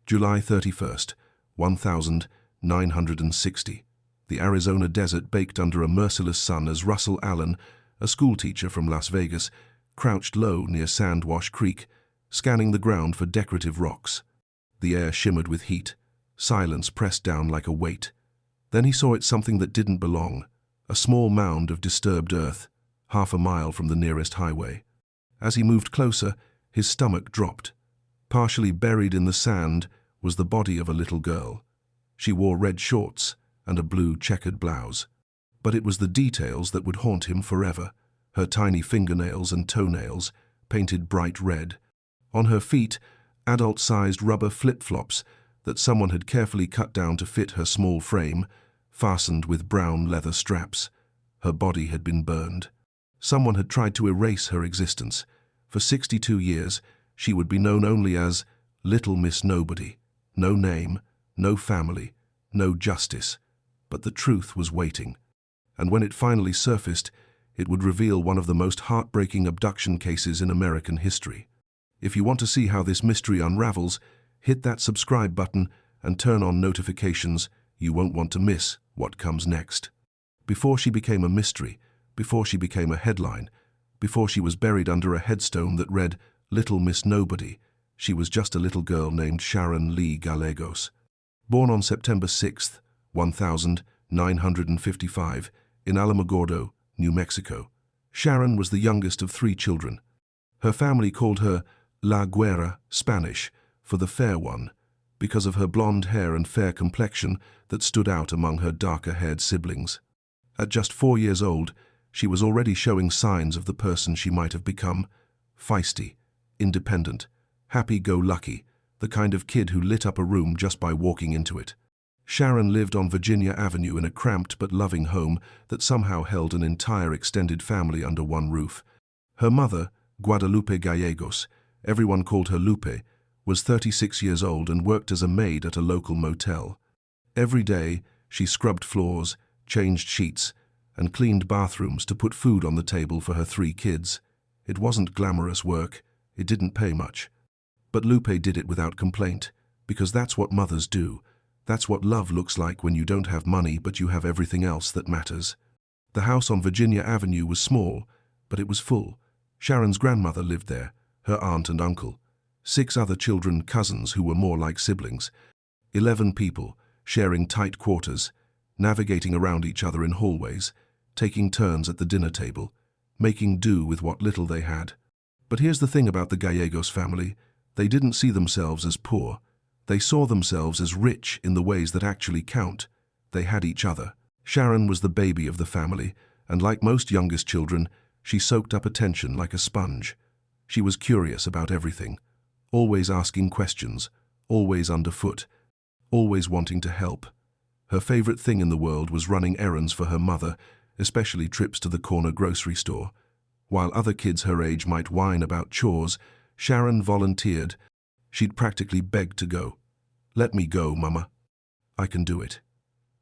July 31st, 1960. The Arizona desert baked under a merciless sun as Russell Allen, a schoolteacher from Las Vegas, crouched low near Sandwash Creek, scanning the ground for decorative rocks. The air shimmered with heat. Silence pressed down like a weight. Then he saw it something that didn't belong, a small mound of disturbed earth, half a mile from the nearest highway. As he moved closer, his stomach dropped. Partially buried in the sand was the body of a little girl. She wore red shorts and a blue checkered blouse. But it was the details that would haunt him forever. Her tiny fingernails and toenails, painted bright red. On her feet, adult-sized rubber flip-flops that someone had carefully cut down to fit her small frame, fastened with brown leather straps. Her body had been burned. Someone had tried to erase her existence. For 62 years, she would be known only as Little Miss Nobody. No name, no family, no justice. But the truth was waiting. And when it finally surfaced, it would reveal one of the most heartbreaking abduction cases in American history. If you want to see how this mystery unravels, hit that subscribe button and turn on notifications. You won't want to miss what comes next. Before she became a mystery, before she became a headline, before she was buried under a headstone that read, Little Miss Nobody, she was just a little girl named Sharon Lee Gallegos. Born on September 6, 1955, in Alamogordo, New Mexico, Sharon was the youngest of 3 children. Her family called her La Güera, Spanish, for the fair one, because of her blonde hair and fair complexion that stood out among her darker-haired siblings. At just 4 years old, she was already showing signs of the person she might have become: feisty, independent, happy-go-lucky, the kind of kid who lit up a room just by walking into it. Sharon lived on Virginia Avenue in a cramped but loving home that somehow held an entire extended family under one roof. Her mother, Guadalupe Gallegos, everyone called her Lupe, was 36 years old and worked as a maid at a local motel. Every day, she scrubbed floors, changed sheets, and cleaned bathrooms to put food on the table for her 3 kids. It wasn't glamorous work. It didn't pay much. But Lupe did it without complaint, because that's what mothers do. That's what love looks like when you don't have money but you have everything else that matters. The house on Virginia Avenue was small, but it was full. Sharon's grandmother lived there, her aunt and uncle, 6 other children, cousins who were more like siblings, 11 people sharing tight quarters, navigating around each other in hallways, taking turns at the dinner table, making do with what little they had. But here's the thing about the Gallegos family: they didn't see themselves as poor. They saw themselves as rich in the ways that actually count. They had each other. Sharon was the baby of the family, and like most youngest children, she soaked up attention like a sponge. She was curious about everything, always asking questions, always underfoot, always wanting to help. Her favorite thing in the world was running errands for her mother, especially trips to the corner grocery store. While other kids her age might whine about chores, Sharon volunteered. She'd practically beg to go. "Let me go, Mama. I can do it."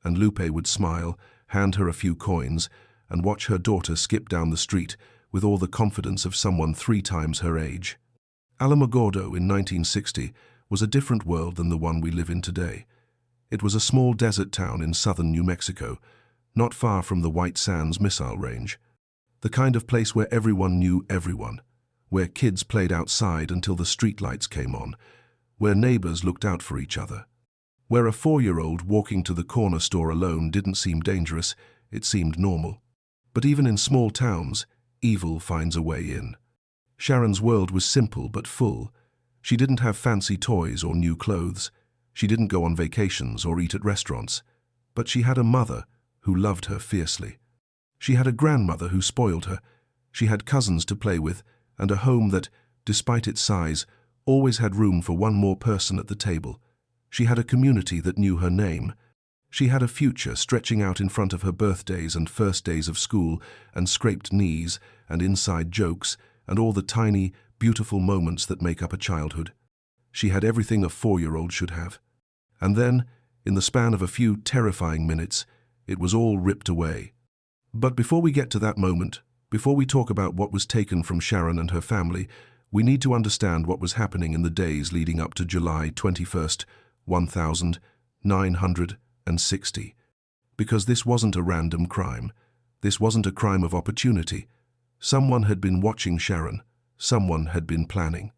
And Lupe would smile, hand her a few coins, and watch her daughter skip down the street with all the confidence of someone 3 times her age. Alamogordo in 1960 was a different world than the one we live in today. It was a small desert town in southern New Mexico, not far from the White Sands missile range. The kind of place where everyone knew everyone, where kids played outside until the streetlights came on, where neighbors looked out for each other, where a 4-year-old walking to the corner store alone didn't seem dangerous, it seemed normal. But even in small towns, evil finds a way in. Sharon's world was simple but full. She didn't have fancy toys or new clothes. She didn't go on vacations or eat at restaurants. But she had a mother who loved her fiercely. She had a grandmother who spoiled her. She had cousins to play with, and a home that, despite its size, always had room for one more person at the table. She had a community that knew her name. She had a future stretching out in front of her birthdays and first days of school, and scraped knees, and inside jokes, and all the tiny, beautiful moments that make up a childhood. She had everything a 4-year-old should have. And then, in the span of a few terrifying minutes, it was all ripped away. But before we get to that moment, before we talk about what was taken from Sharon and her family, We need to understand what was happening in the days leading up to July 21st, 1960. Because this wasn't a random crime. This wasn't a crime of opportunity. Someone had been watching Sharon. Someone had been planning.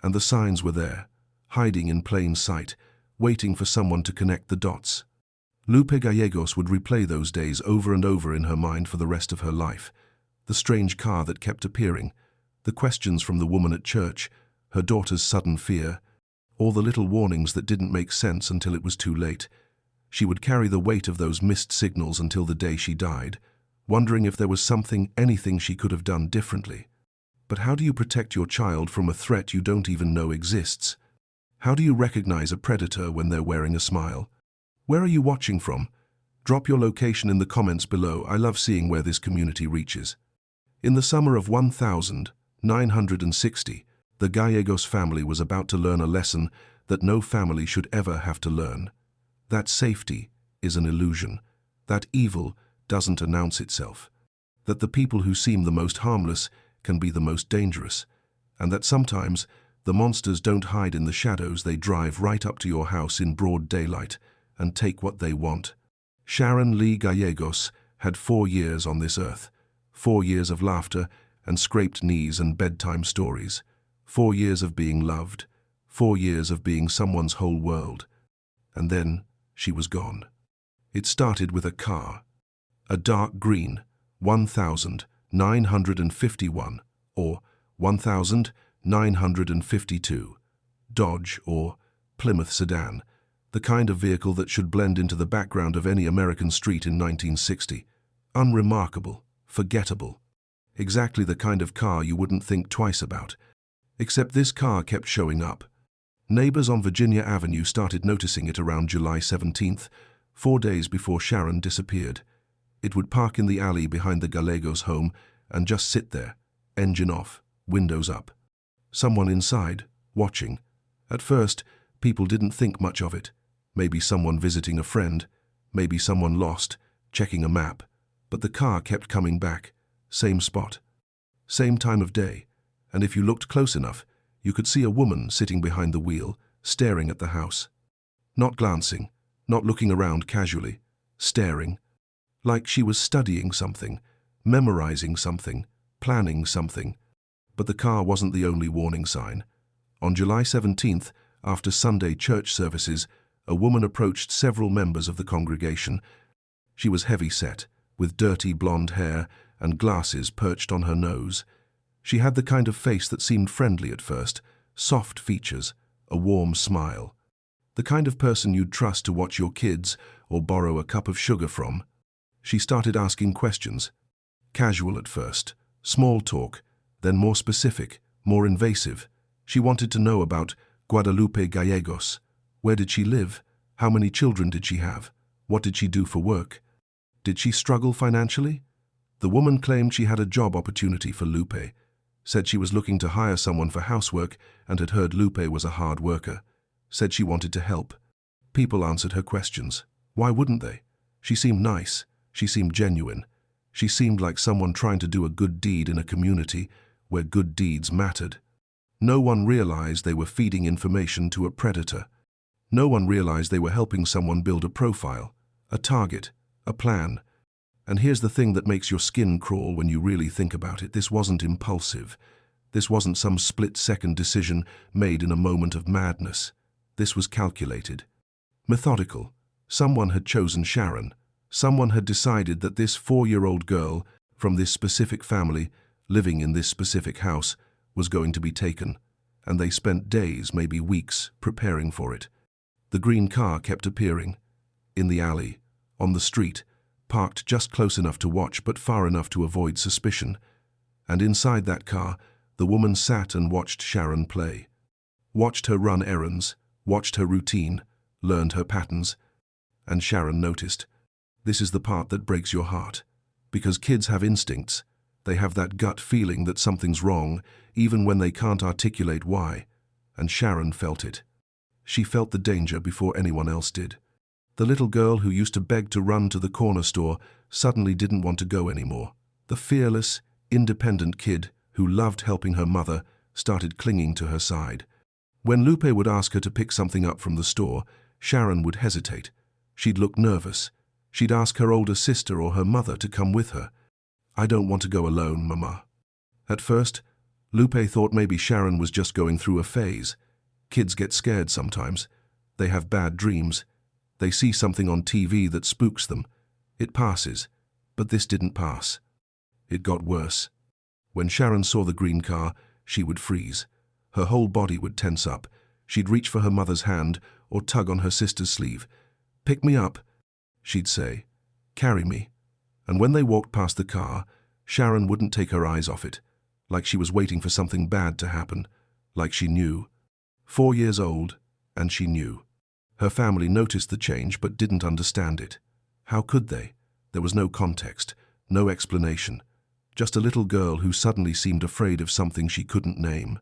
And the signs were there, hiding in plain sight, waiting for someone to connect the dots. Lupe Gallegos would replay those days over and over in her mind for the rest of her life. The strange car that kept appearing, the questions from the woman at church, her daughter's sudden fear, all the little warnings that didn't make sense until it was too late. She would carry the weight of those missed signals until the day she died, wondering if there was something, anything she could have done differently. But how do you protect your child from a threat you don't even know exists? How do you recognize a predator when they're wearing a smile? Where are you watching from? Drop your location in the comments below. I love seeing where this community reaches. In the summer of 1960, the Gallegos family was about to learn a lesson that no family should ever have to learn. That safety is an illusion. That evil doesn't announce itself. That the people who seem the most harmless can be the most dangerous. And that sometimes the monsters don't hide in the shadows. They drive right up to your house in broad daylight and take what they want. Sharon Lee Gallegos had 4 years on this earth. 4 years of laughter and scraped knees and bedtime stories. 4 years of being loved. 4 years of being someone's whole world. And then she was gone. It started with a car. A dark green 1951 or 1952 Dodge or Plymouth sedan, the kind of vehicle that should blend into the background of any American street in 1960. Unremarkable, forgettable. Exactly the kind of car you wouldn't think twice about. Except this car kept showing up. Neighbors on Virginia Avenue started noticing it around July 17th, 4 days before Sharon disappeared. It would park in the alley behind the Gallegos home and just sit there, engine off, windows up. Someone inside, watching. At first, people didn't think much of it. Maybe someone visiting a friend, maybe someone lost, checking a map. But the car kept coming back, same spot, same time of day, and if you looked close enough, you could see a woman sitting behind the wheel, staring at the house. Not glancing, not looking around casually, staring, like she was studying something, memorizing something, planning something. But the car wasn't the only warning sign. On July 17th, after Sunday church services, a woman approached several members of the congregation. She was heavy-set, with dirty blonde hair and glasses perched on her nose. She had the kind of face that seemed friendly at first, soft features, a warm smile. The kind of person you'd trust to watch your kids or borrow a cup of sugar from. She started asking questions. Casual at first, small talk, then more specific, more invasive. She wanted to know about Guadalupe Gallegos. Where did she live? How many children did she have? What did she do for work? Did she struggle financially? The woman claimed she had a job opportunity for Lupe, said she was looking to hire someone for housework and had heard Lupe was a hard worker, said she wanted to help. People answered her questions. Why wouldn't they? She seemed nice. She seemed genuine. She seemed like someone trying to do a good deed in a community where good deeds mattered. No one realized they were feeding information to a predator. No one realized they were helping someone build a profile, a target, a plan. And here's the thing that makes your skin crawl when you really think about it. This wasn't impulsive. This wasn't some split-second decision made in a moment of madness. This was calculated, methodical. Someone had chosen Sharon. Someone had decided that this 4-year-old girl from this specific family, living in this specific house, was going to be taken. And they spent days, maybe weeks, preparing for it. The green car kept appearing. In the alley, on the street, parked just close enough to watch but far enough to avoid suspicion. And inside that car, the woman sat and watched Sharon play. Watched her run errands, watched her routine, learned her patterns. And Sharon noticed. This is the part that breaks your heart. Because kids have instincts. They have that gut feeling that something's wrong, even when they can't articulate why. And Sharon felt it. She felt the danger before anyone else did. The little girl who used to beg to run to the corner store suddenly didn't want to go anymore. The fearless, independent kid who loved helping her mother started clinging to her side. When Lupe would ask her to pick something up from the store, Sharon would hesitate. She'd look nervous. She'd ask her older sister or her mother to come with her. "I don't want to go alone, Mama." At first, Lupe thought maybe Sharon was just going through a phase. Kids get scared sometimes. They have bad dreams. They see something on TV that spooks them. It passes. But this didn't pass. It got worse. When Sharon saw the green car, she would freeze. Her whole body would tense up. She'd reach for her mother's hand or tug on her sister's sleeve. "Pick me up," she'd say. "Carry me." And when they walked past the car, Sharon wouldn't take her eyes off it, like she was waiting for something bad to happen, like she knew. 4 years old, and she knew. Her family noticed the change but didn't understand it. How could they? There was no context, no explanation. Just a little girl who suddenly seemed afraid of something she couldn't name.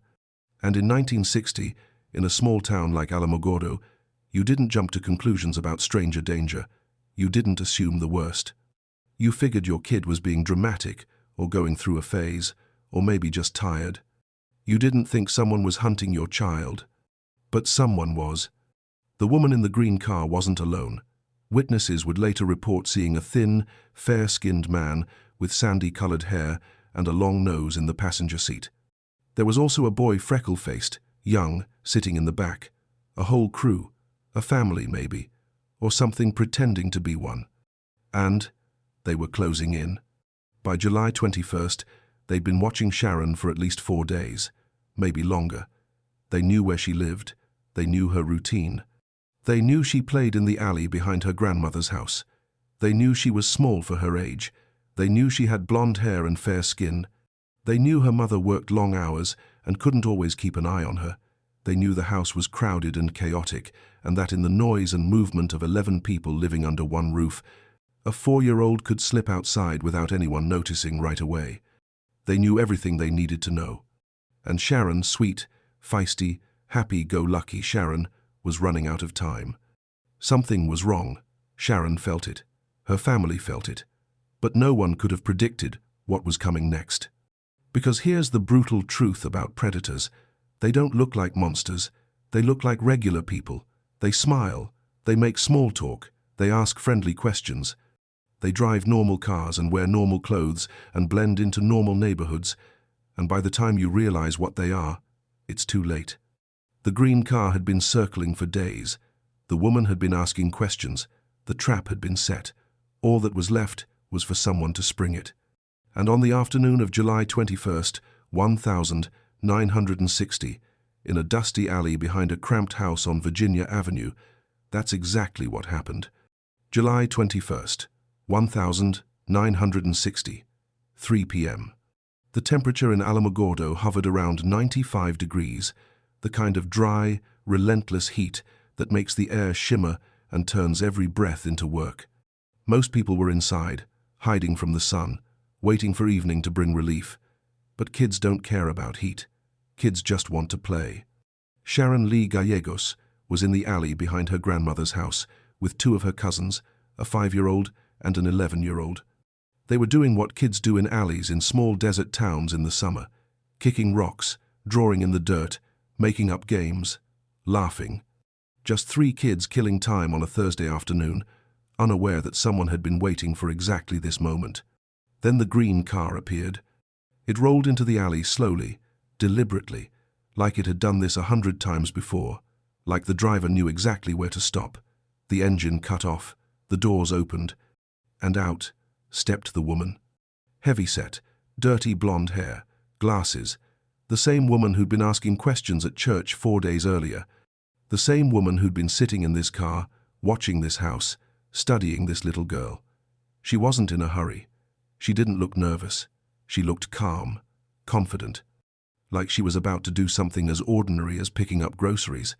And in 1960, in a small town like Alamogordo, you didn't jump to conclusions about stranger danger. You didn't assume the worst. You figured your kid was being dramatic, or going through a phase, or maybe just tired. You didn't think someone was hunting your child. But someone was. The woman in the green car wasn't alone. Witnesses would later report seeing a thin, fair-skinned man with sandy-colored hair and a long nose in the passenger seat. There was also a boy freckle-faced, young, sitting in the back. A whole crew, a family maybe, or something pretending to be one. And they were closing in. By July 21st, they'd been watching Sharon for at least 4 days, maybe longer. They knew where she lived. They knew her routine. They knew she played in the alley behind her grandmother's house. They knew she was small for her age. They knew she had blonde hair and fair skin. They knew her mother worked long hours and couldn't always keep an eye on her. They knew the house was crowded and chaotic, and that in the noise and movement of 11 people living under one roof, a 4-year-old could slip outside without anyone noticing right away. They knew everything they needed to know. And Sharon, sweet, feisty, happy-go-lucky Sharon, was running out of time. Something was wrong. Sharon felt it. Her family felt it. But no one could have predicted what was coming next. Because here's the brutal truth about predators. They don't look like monsters. They look like regular people. They smile. They make small talk. They ask friendly questions. They drive normal cars and wear normal clothes and blend into normal neighborhoods. And by the time you realize what they are, it's too late. The green car had been circling for days. The woman had been asking questions. The trap had been set. All that was left was for someone to spring it. And on the afternoon of July 21st, 1960, in a dusty alley behind a cramped house on Virginia Avenue, that's exactly what happened. July 21st, 1960, 3 p.m. The temperature in Alamogordo hovered around 95 degrees, the kind of dry, relentless heat that makes the air shimmer and turns every breath into work. Most people were inside, hiding from the sun, waiting for evening to bring relief. But kids don't care about heat. Kids just want to play. Sharon Lee Gallegos was in the alley behind her grandmother's house with 2 of her cousins, a 5-year-old and an 11-year-old. They were doing what kids do in alleys in small desert towns in the summer, kicking rocks, drawing in the dirt, making up games, laughing. Just 3 kids killing time on a Thursday afternoon, unaware that someone had been waiting for exactly this moment. Then the green car appeared. It rolled into the alley slowly, deliberately, like it had done this 100 times before, like the driver knew exactly where to stop. The engine cut off, the doors opened, and out stepped the woman. Heavy-set, dirty blonde hair, glasses, the same woman who'd been asking questions at church 4 days earlier, the same woman who'd been sitting in this car, watching this house, studying this little girl. She wasn't in a hurry. She didn't look nervous. She looked calm, confident, like she was about to do something as ordinary as picking up groceries.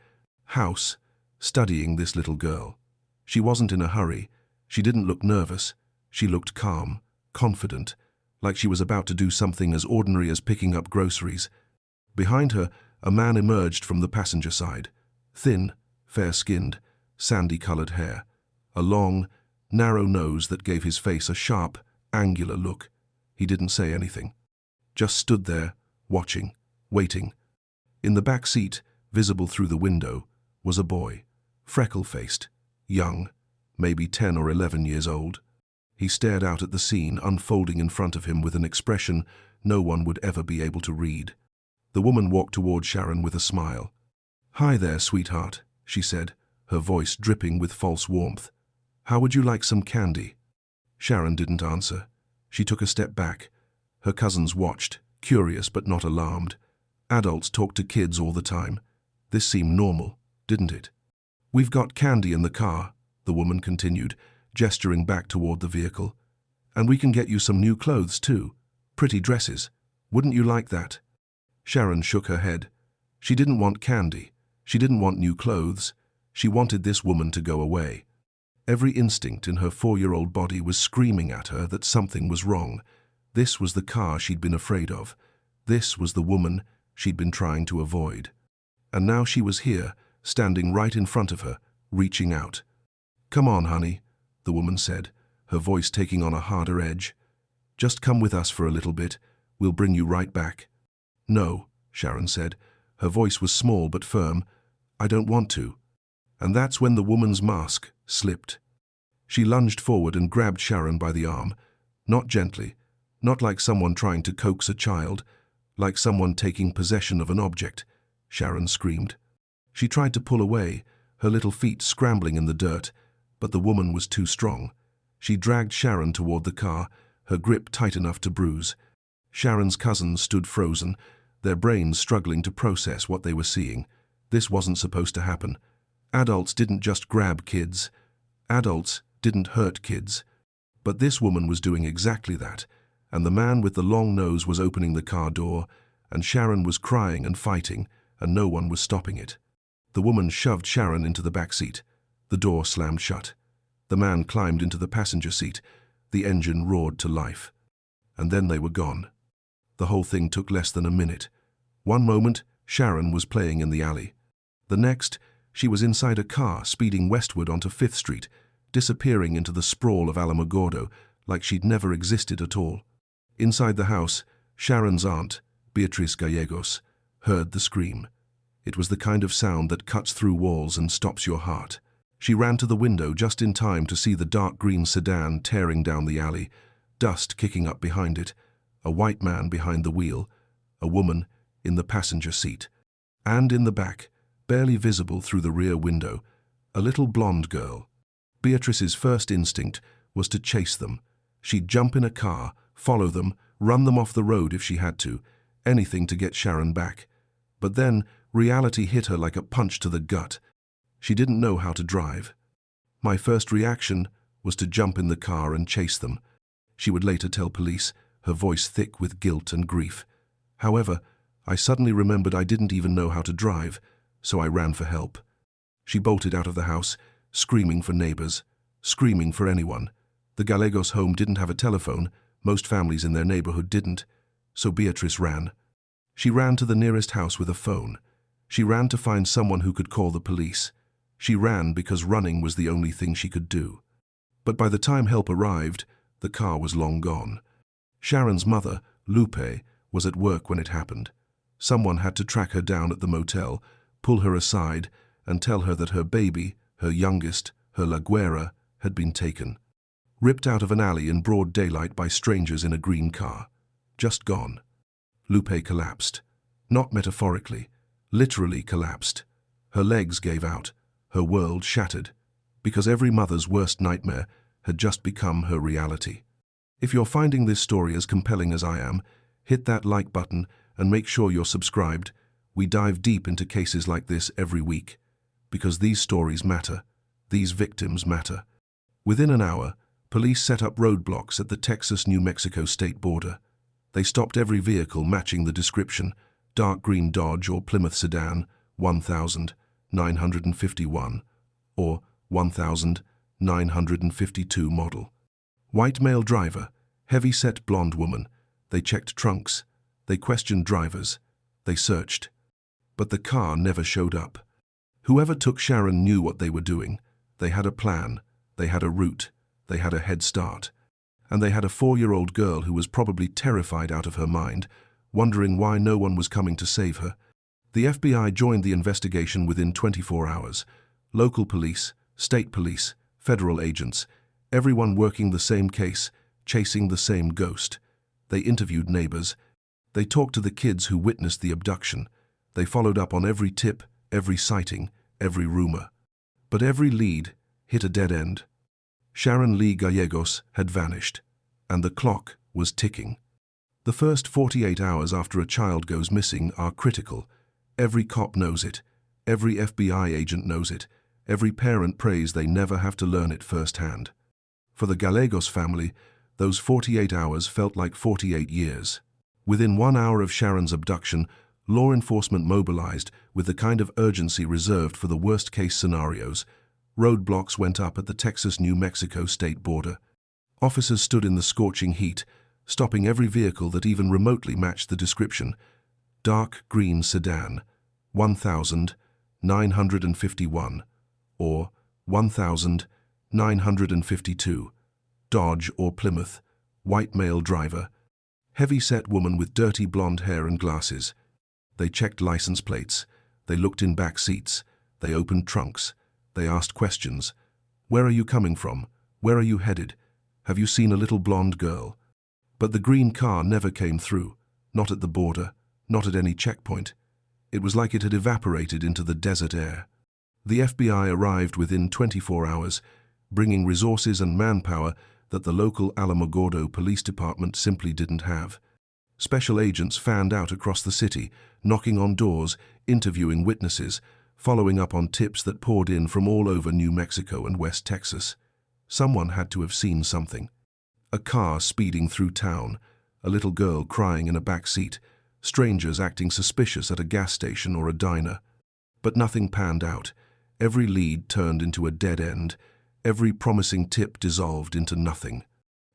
House, studying this little girl. She wasn't in a hurry. She didn't look nervous. She looked calm, confident, like she was about to do something as ordinary as picking up groceries. Behind her, a man emerged from the passenger side. Thin, fair-skinned, sandy-colored hair. A long, narrow nose that gave his face a sharp, angular look. He didn't say anything. Just stood there, watching, waiting, In the back seat, visible through the window, was a boy, freckle-faced, young, maybe 10 or 11 years old. He stared out at the scene unfolding in front of him with an expression no one would ever be able to read. The woman walked toward Sharon with a smile. "Hi there, sweetheart," she said, her voice dripping with false warmth. "How would you like some candy?" Sharon didn't answer. She took a step back. Her cousins watched, curious but not alarmed. Adults talked to kids all the time. This seemed normal, didn't it? "We've got candy in the car," the woman continued, gesturing back toward the vehicle. "And we can get you some new clothes too. Pretty dresses. Wouldn't you like that?" Sharon shook her head. She didn't want candy. She didn't want new clothes. She wanted this woman to go away. Every instinct in her 4-year-old body was screaming at her that something was wrong. This was the car she'd been afraid of. This was the woman she'd been trying to avoid. And now she was here, standing right in front of her, reaching out. "Come on, honey," the woman said, her voice taking on a harder edge. "Just come with us for a little bit. We'll bring you right back." "No," Sharon said. Her voice was small but firm. "I don't want to." And that's when the woman's mask slipped. She lunged forward and grabbed Sharon by the arm, not gently, not like someone trying to coax a child, like someone taking possession of an object. Sharon screamed. She tried to pull away, her little feet scrambling in the dirt, but the woman was too strong. She dragged Sharon toward the car, her grip tight enough to bruise. Sharon's cousins stood frozen, their brains struggling to process what they were seeing. This wasn't supposed to happen. Adults didn't just grab kids. Adults didn't hurt kids. But this woman was doing exactly that, and the man with the long nose was opening the car door, and Sharon was crying and fighting, and no one was stopping it. The woman shoved Sharon into the back seat. The door slammed shut. The man climbed into the passenger seat. The engine roared to life. And then they were gone. The whole thing took less than a minute. One moment, Sharon was playing in the alley. The next, she was inside a car speeding westward onto 5th Street, disappearing into the sprawl of Alamogordo like she'd never existed at all. Inside the house, Sharon's aunt, Beatriz Gallegos, heard the scream. It was the kind of sound that cuts through walls and stops your heart. She ran to the window just in time to see the dark green sedan tearing down the alley, dust kicking up behind it, a white man behind the wheel, a woman in the passenger seat, and in the back, barely visible through the rear window, a little blonde girl. Beatrice's first instinct was to chase them. She'd jump in a car, follow them, run them off the road if she had to, anything to get Sharon back. But then reality hit her like a punch to the gut. She didn't know how to drive. "My first reaction was to jump in the car and chase them," she would later tell police, her voice thick with guilt and grief. "However, I suddenly remembered I didn't even know how to drive, so I ran for help." She bolted out of the house, screaming for neighbors, screaming for anyone. The Gallegos home didn't have a telephone, most families in their neighborhood didn't, so Beatrice ran. She ran to the nearest house with a phone. She ran to find someone who could call the police. She ran because running was the only thing she could do. But by the time help arrived, the car was long gone. Sharon's mother, Lupe, was at work when it happened. Someone had to track her down at the motel, pull her aside, and tell her that her baby, her youngest, her La Güera, had been taken. Ripped out of an alley in broad daylight by strangers in a green car. Just gone. Lupe collapsed. Not metaphorically, literally collapsed. Her legs gave out. Her world shattered, because every mother's worst nightmare had just become her reality. If you're finding this story as compelling as I am, hit that like button and make sure you're subscribed. We dive deep into cases like this every week, because these stories matter, these victims matter. Within an hour, police set up roadblocks at the Texas-New Mexico state border. They stopped every vehicle matching the description, dark green Dodge or Plymouth sedan, 1951, or 1952 model. White male driver, heavy-set blonde woman. They checked trunks. They questioned drivers. They searched. But the car never showed up. Whoever took Sharon knew what they were doing. They had a plan. They had a route. They had a head start. And they had a 4-year-old girl who was probably terrified out of her mind, wondering why no one was coming to save her. The FBI joined the investigation within 24 hours. Local police, state police, federal agents, everyone working the same case, chasing the same ghost. They interviewed neighbors. They talked to the kids who witnessed the abduction. They followed up on every tip, every sighting, every rumor. But every lead hit a dead end. Sharon Lee Gallegos had vanished, and the clock was ticking. The first 48 hours after a child goes missing are critical. Every cop knows it. Every FBI agent knows it. Every parent prays they never have to learn it firsthand. For the Gallegos family, those 48 hours felt like 48 years. Within 1 hour of Sharon's abduction, law enforcement mobilized with the kind of urgency reserved for the worst-case scenarios. Roadblocks went up at the Texas-New Mexico state border. Officers stood in the scorching heat, stopping every vehicle that even remotely matched the description. Dark green sedan, 1,951, or 1,952. Dodge or Plymouth, white male driver, heavy-set woman with dirty blonde hair and glasses. They checked license plates. They looked in back seats. They opened trunks. They asked questions. Where are you coming from? Where are you headed? Have you seen a little blonde girl? But the green car never came through, not at the border, not at any checkpoint. It was like it had evaporated into the desert air. The FBI arrived within 24 hours, bringing resources and manpower that the local Alamogordo police department simply didn't have. Special agents fanned out across the city, knocking on doors, interviewing witnesses, following up on tips that poured in from all over New Mexico and West Texas. Someone had to have seen something. A car speeding through town, a little girl crying in a back seat, strangers acting suspicious at a gas station or a diner. But nothing panned out. Every lead turned into a dead end. Every promising tip dissolved into nothing.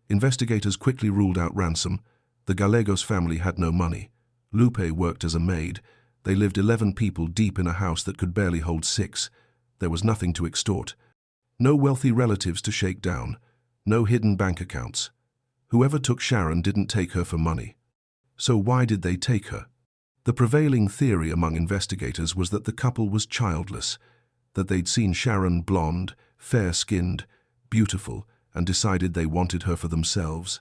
Investigators quickly ruled out ransom. The Gallegos family had no money. Lupe worked as a maid. They lived 11 people deep in a house that could barely hold 6. There was nothing to extort. No wealthy relatives to shake down. No hidden bank accounts. Whoever took Sharon didn't take her for money. So why did they take her? The prevailing theory among investigators was that the couple was childless, that they'd seen Sharon blonde, fair-skinned, beautiful, and decided they wanted her for themselves.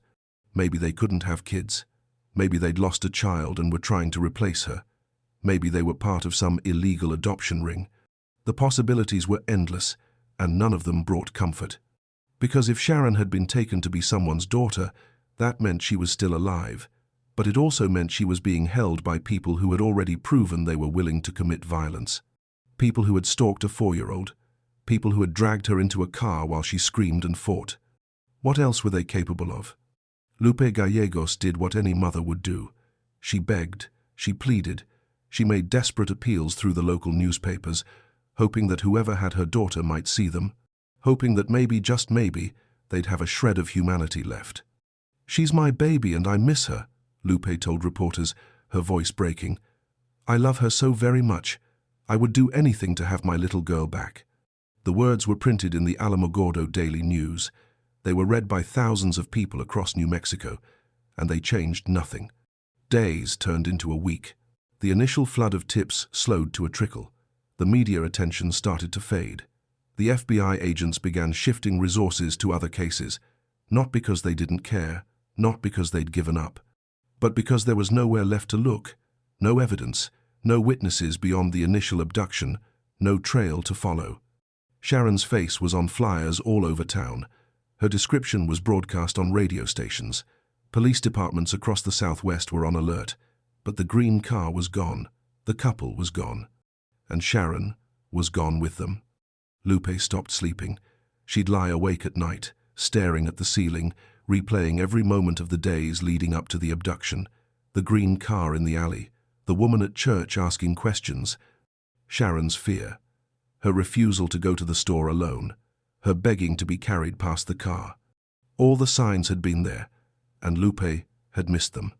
Maybe they couldn't have kids. Maybe they'd lost a child and were trying to replace her. Maybe they were part of some illegal adoption ring. The possibilities were endless, and none of them brought comfort. Because if Sharon had been taken to be someone's daughter, that meant she was still alive. But it also meant she was being held by people who had already proven they were willing to commit violence. People who had stalked a 4-year-old. People who had dragged her into a car while she screamed and fought. What else were they capable of? Lupe Gallegos did what any mother would do. She begged, she pleaded, she made desperate appeals through the local newspapers, hoping that whoever had her daughter might see them, hoping that maybe, just maybe, they'd have a shred of humanity left. "She's my baby and I miss her," Lupe told reporters, her voice breaking. "I love her so very much. I would do anything to have my little girl back." The words were printed in the Alamogordo Daily News. They were read by thousands of people across New Mexico, and they changed nothing. Days turned into a week. The initial flood of tips slowed to a trickle. The media attention started to fade. The FBI agents began shifting resources to other cases, not because they didn't care, not because they'd given up, but because there was nowhere left to look, no evidence, no witnesses beyond the initial abduction, no trail to follow. Sharon's face was on flyers all over town. Her description was broadcast on radio stations. Police departments across the Southwest were on alert. But the green car was gone. The couple was gone. And Sharon was gone with them. Lupe stopped sleeping. She'd lie awake at night, staring at the ceiling, replaying every moment of the days leading up to the abduction. The green car in the alley. The woman at church asking questions. Sharon's fear. Her refusal to go to the store alone. Her begging to be carried past the car. All the signs had been there, and Lupe had missed them.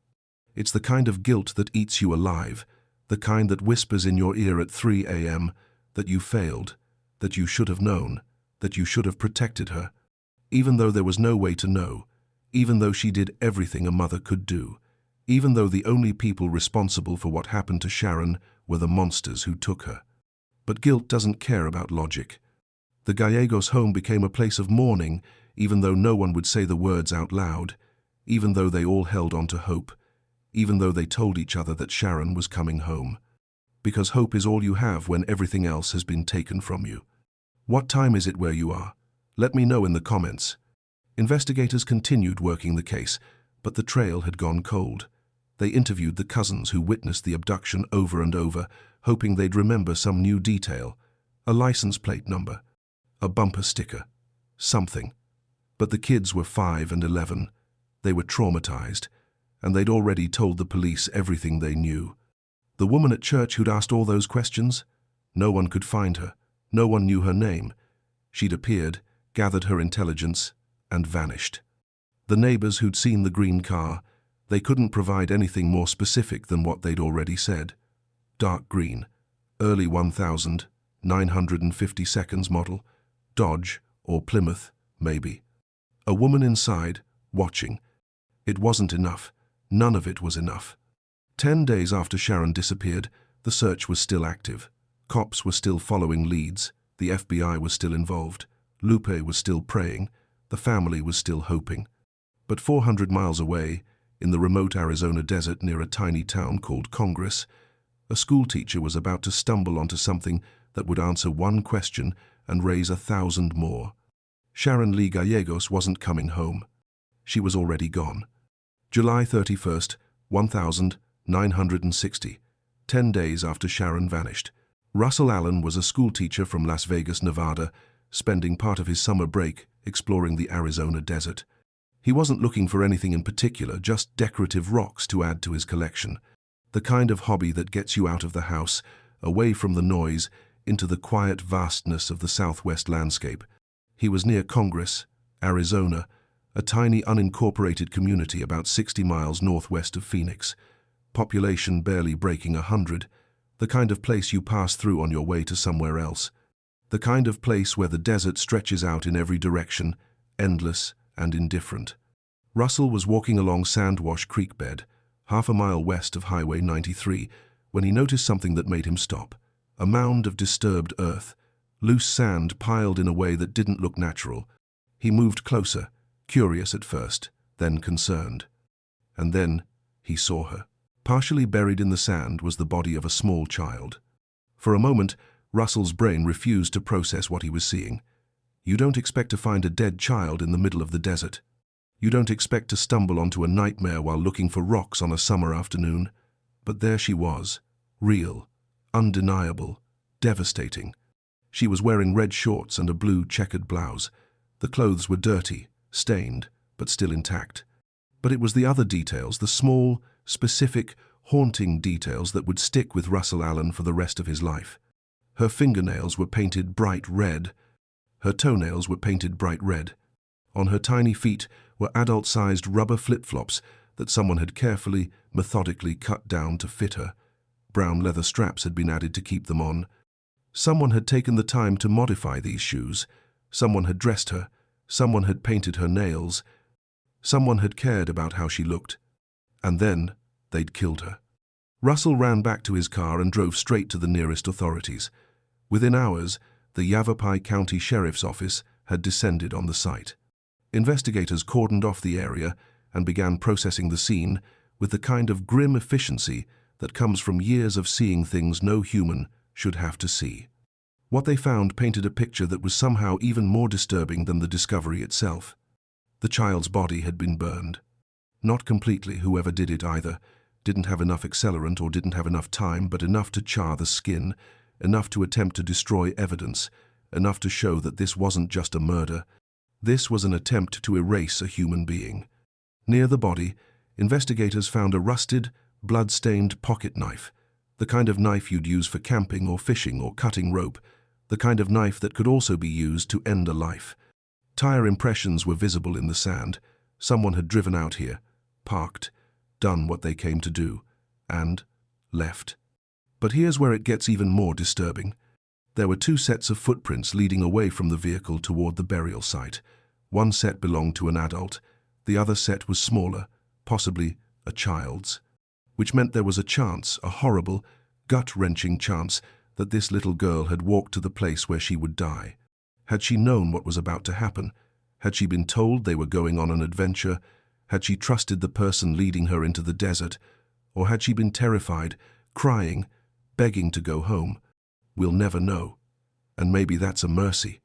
It's the kind of guilt that eats you alive, the kind that whispers in your ear at 3 a.m. that you failed, that you should have known, that you should have protected her, even though there was no way to know, even though she did everything a mother could do, even though the only people responsible for what happened to Sharon were the monsters who took her. But guilt doesn't care about logic. The Gallegos' home became a place of mourning, even though no one would say the words out loud, even though they all held on to hope, even though they told each other that Sharon was coming home. Because hope is all you have when everything else has been taken from you. What time is it where you are? Let me know in the comments. Investigators continued working the case, but the trail had gone cold. They interviewed the cousins who witnessed the abduction over and over, hoping they'd remember some new detail, a license plate number, a bumper sticker, something. But the kids were 5 and 11. They were traumatized, and they'd already told the police everything they knew. The woman at church who'd asked all those questions? No one could find her. No one knew her name. She'd appeared, gathered her intelligence, and vanished. The neighbors who'd seen the green car, they couldn't provide anything more specific than what they'd already said. Dark green, early 1952 model, Dodge or Plymouth, maybe. A woman inside, watching. It wasn't enough. None of it was enough. 10 days after Sharon disappeared, the search was still active. Cops were still following leads. The FBI was still involved. Lupe was still praying. The family was still hoping. But 400 miles away, in the remote Arizona desert near a tiny town called Congress, a schoolteacher was about to stumble onto something that would answer one question and raise 1,000 more. Sharon Lee Gallegos wasn't coming home. She was already gone. July 31st, 1960, 10 days after Sharon vanished. Russell Allen was a schoolteacher from Las Vegas, Nevada, spending part of his summer break exploring the Arizona desert. He wasn't looking for anything in particular, just decorative rocks to add to his collection. The kind of hobby that gets you out of the house, away from the noise, into the quiet vastness of the southwest landscape. He was near Congress, Arizona, a tiny unincorporated community about 60 miles northwest of Phoenix. Population barely breaking 100, the kind of place you pass through on your way to somewhere else. The kind of place where the desert stretches out in every direction, endless and indifferent. Russell was walking along Sandwash Creek bed, half a mile west of Highway 93, when he noticed something that made him stop. A mound of disturbed earth, loose sand piled in a way that didn't look natural. He moved closer, curious at first, then concerned. And then he saw her. Partially buried in the sand was the body of a small child. For a moment, Russell's brain refused to process what he was seeing. You don't expect to find a dead child in the middle of the desert. You don't expect to stumble onto a nightmare while looking for rocks on a summer afternoon. But there she was, real, undeniable, devastating. She was wearing red shorts and a blue checkered blouse. The clothes were dirty, stained, but still intact. But it was the other details, the small, specific, haunting details that would stick with Russell Allen for the rest of his life. Her fingernails were painted bright red. Her toenails were painted bright red. On her tiny feet were adult-sized rubber flip-flops that someone had carefully, methodically cut down to fit her. Brown leather straps had been added to keep them on. Someone had taken the time to modify these shoes. Someone had dressed her. Someone had painted her nails. Someone had cared about how she looked. And then they'd killed her. Russell ran back to his car and drove straight to the nearest authorities. Within hours, the Yavapai County Sheriff's Office had descended on the site. Investigators cordoned off the area and began processing the scene with the kind of grim efficiency that comes from years of seeing things no human should have to see. What they found painted a picture that was somehow even more disturbing than the discovery itself. The child's body had been burned. Not completely, whoever did it either. Didn't have enough accelerant or didn't have enough time, but enough to char the skin, enough to attempt to destroy evidence, enough to show that this wasn't just a murder. This was an attempt to erase a human being. Near the body, investigators found a rusted, blood-stained pocket knife, the kind of knife you'd use for camping or fishing or cutting rope, the kind of knife that could also be used to end a life. Tire impressions were visible in the sand. Someone had driven out here, parked, done what they came to do, and left. But here's where it gets even more disturbing. There were 2 sets of footprints leading away from the vehicle toward the burial site. One set belonged to an adult. The other set was smaller, possibly a child's, which meant there was a chance, a horrible, gut-wrenching chance, that this little girl had walked to the place where she would die. Had she known what was about to happen? Had she been told they were going on an adventure? Had she trusted the person leading her into the desert? Or had she been terrified, crying, begging to go home? We'll never know. And maybe that's a mercy.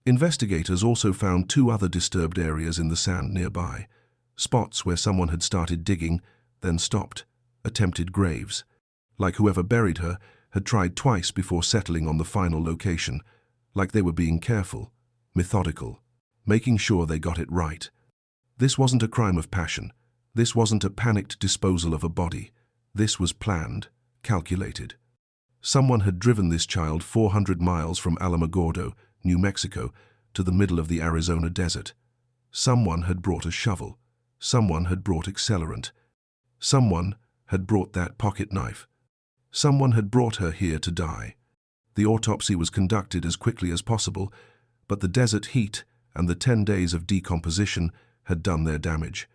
Investigators also found 2 other disturbed areas in the sand nearby, spots where someone had started digging, then stopped, attempted graves. Like whoever buried her had tried twice before settling on the final location, like they were being careful, methodical, making sure they got it right. This wasn't a crime of passion. This wasn't a panicked disposal of a body. This was planned, calculated. Someone had driven this child 400 miles from Alamogordo, New Mexico, to the middle of the Arizona desert. Someone had brought a shovel. Someone had brought accelerant. Someone had brought that pocket knife. Someone had brought her here to die. The autopsy was conducted as quickly as possible, but the desert heat and the 10 days of decomposition had done their damage.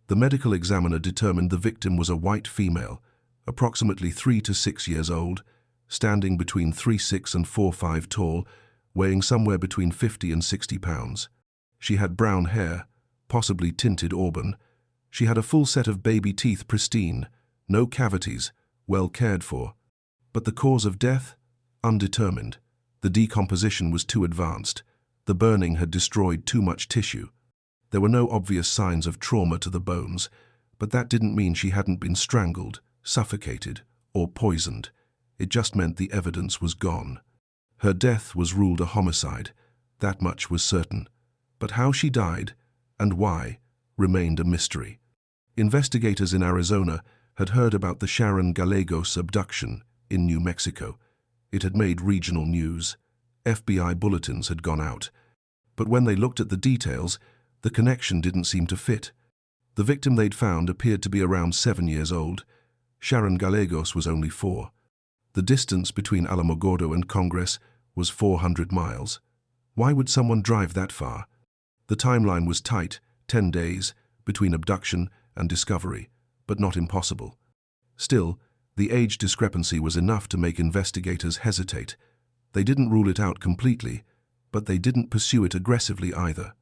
The medical examiner determined the victim was a white female, approximately 3 to 6 years old, standing between 3'6" and 4'5" tall, weighing somewhere between 50 and 60 pounds. She had brown hair, possibly tinted auburn. She had a full set of baby teeth, pristine, no cavities, well cared for. But the cause of death? Undetermined. The decomposition was too advanced. The burning had destroyed too much tissue. There were no obvious signs of trauma to the bones, but that didn't mean she hadn't been strangled, suffocated, or poisoned. It just meant the evidence was gone. Her death was ruled a homicide. That much was certain. But how she died, and why, remained a mystery. Investigators in Arizona had heard about the Sharon Gallegos abduction in New Mexico. It had made regional news. FBI bulletins had gone out. But when they looked at the details, the connection didn't seem to fit. The victim they'd found appeared to be around 7 years old. Sharon Gallegos was only 4. The distance between Alamogordo and Congress was 400 miles. Why would someone drive that far? The timeline was tight, 10 days, between abduction and discovery, but not impossible. Still, the age discrepancy was enough to make investigators hesitate. They didn't rule it out completely, but they didn't pursue it aggressively either.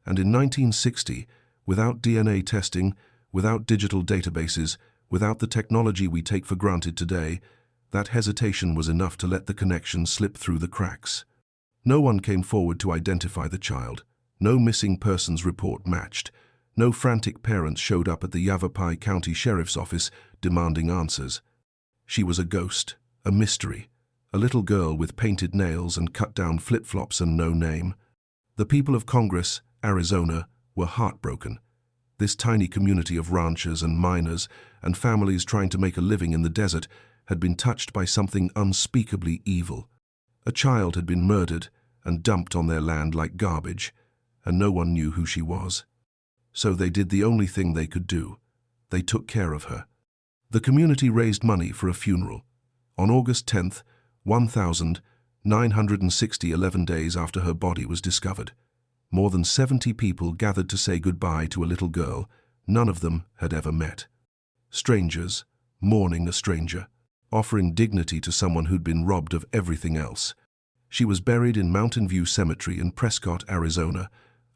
And in 1960, without DNA testing, without digital databases, without the technology we take for granted today, that hesitation was enough to let the connection slip through the cracks. No one came forward to identify the child. No missing persons report matched. No frantic parents showed up at the Yavapai County Sheriff's Office demanding answers. She was a ghost, a mystery, a little girl with painted nails and cut-down flip-flops and no name. The people of Congress, Arizona, were heartbroken. This tiny community of ranchers and miners and families trying to make a living in the desert had been touched by something unspeakably evil. A child had been murdered and dumped on their land like garbage, and no one knew who she was. So they did the only thing they could do. They took care of her. The community raised money for a funeral. On August 10th, 1,960 11 days after her body was discovered, more than 70 people gathered to say goodbye to a little girl none of them had ever met. Strangers, mourning a stranger, offering dignity to someone who'd been robbed of everything else. She was buried in Mountain View Cemetery in Prescott, Arizona,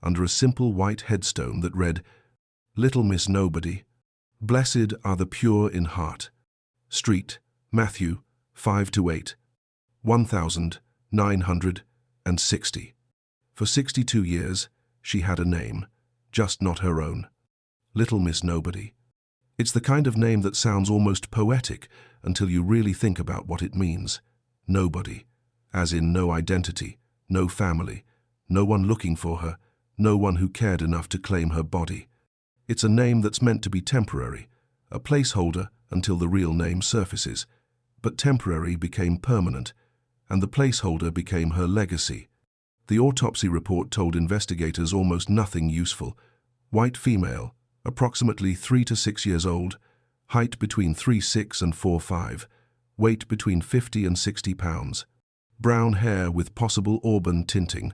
under a simple white headstone that read, "Little Miss Nobody, blessed are the pure in heart. Street, Matthew, 5-8, 1,960. For 62 years, she had a name, just not her own. Little Miss Nobody. It's the kind of name that sounds almost poetic until you really think about what it means. Nobody, as in no identity, no family, no one looking for her, no one who cared enough to claim her body. It's a name that's meant to be temporary, a placeholder until the real name surfaces. But temporary became permanent, and the placeholder became her legacy. The autopsy report told investigators almost nothing useful. White female, approximately 3 to 6 years old, height between 3'6" and 4'5", weight between 50 and 60 pounds, brown hair with possible auburn tinting,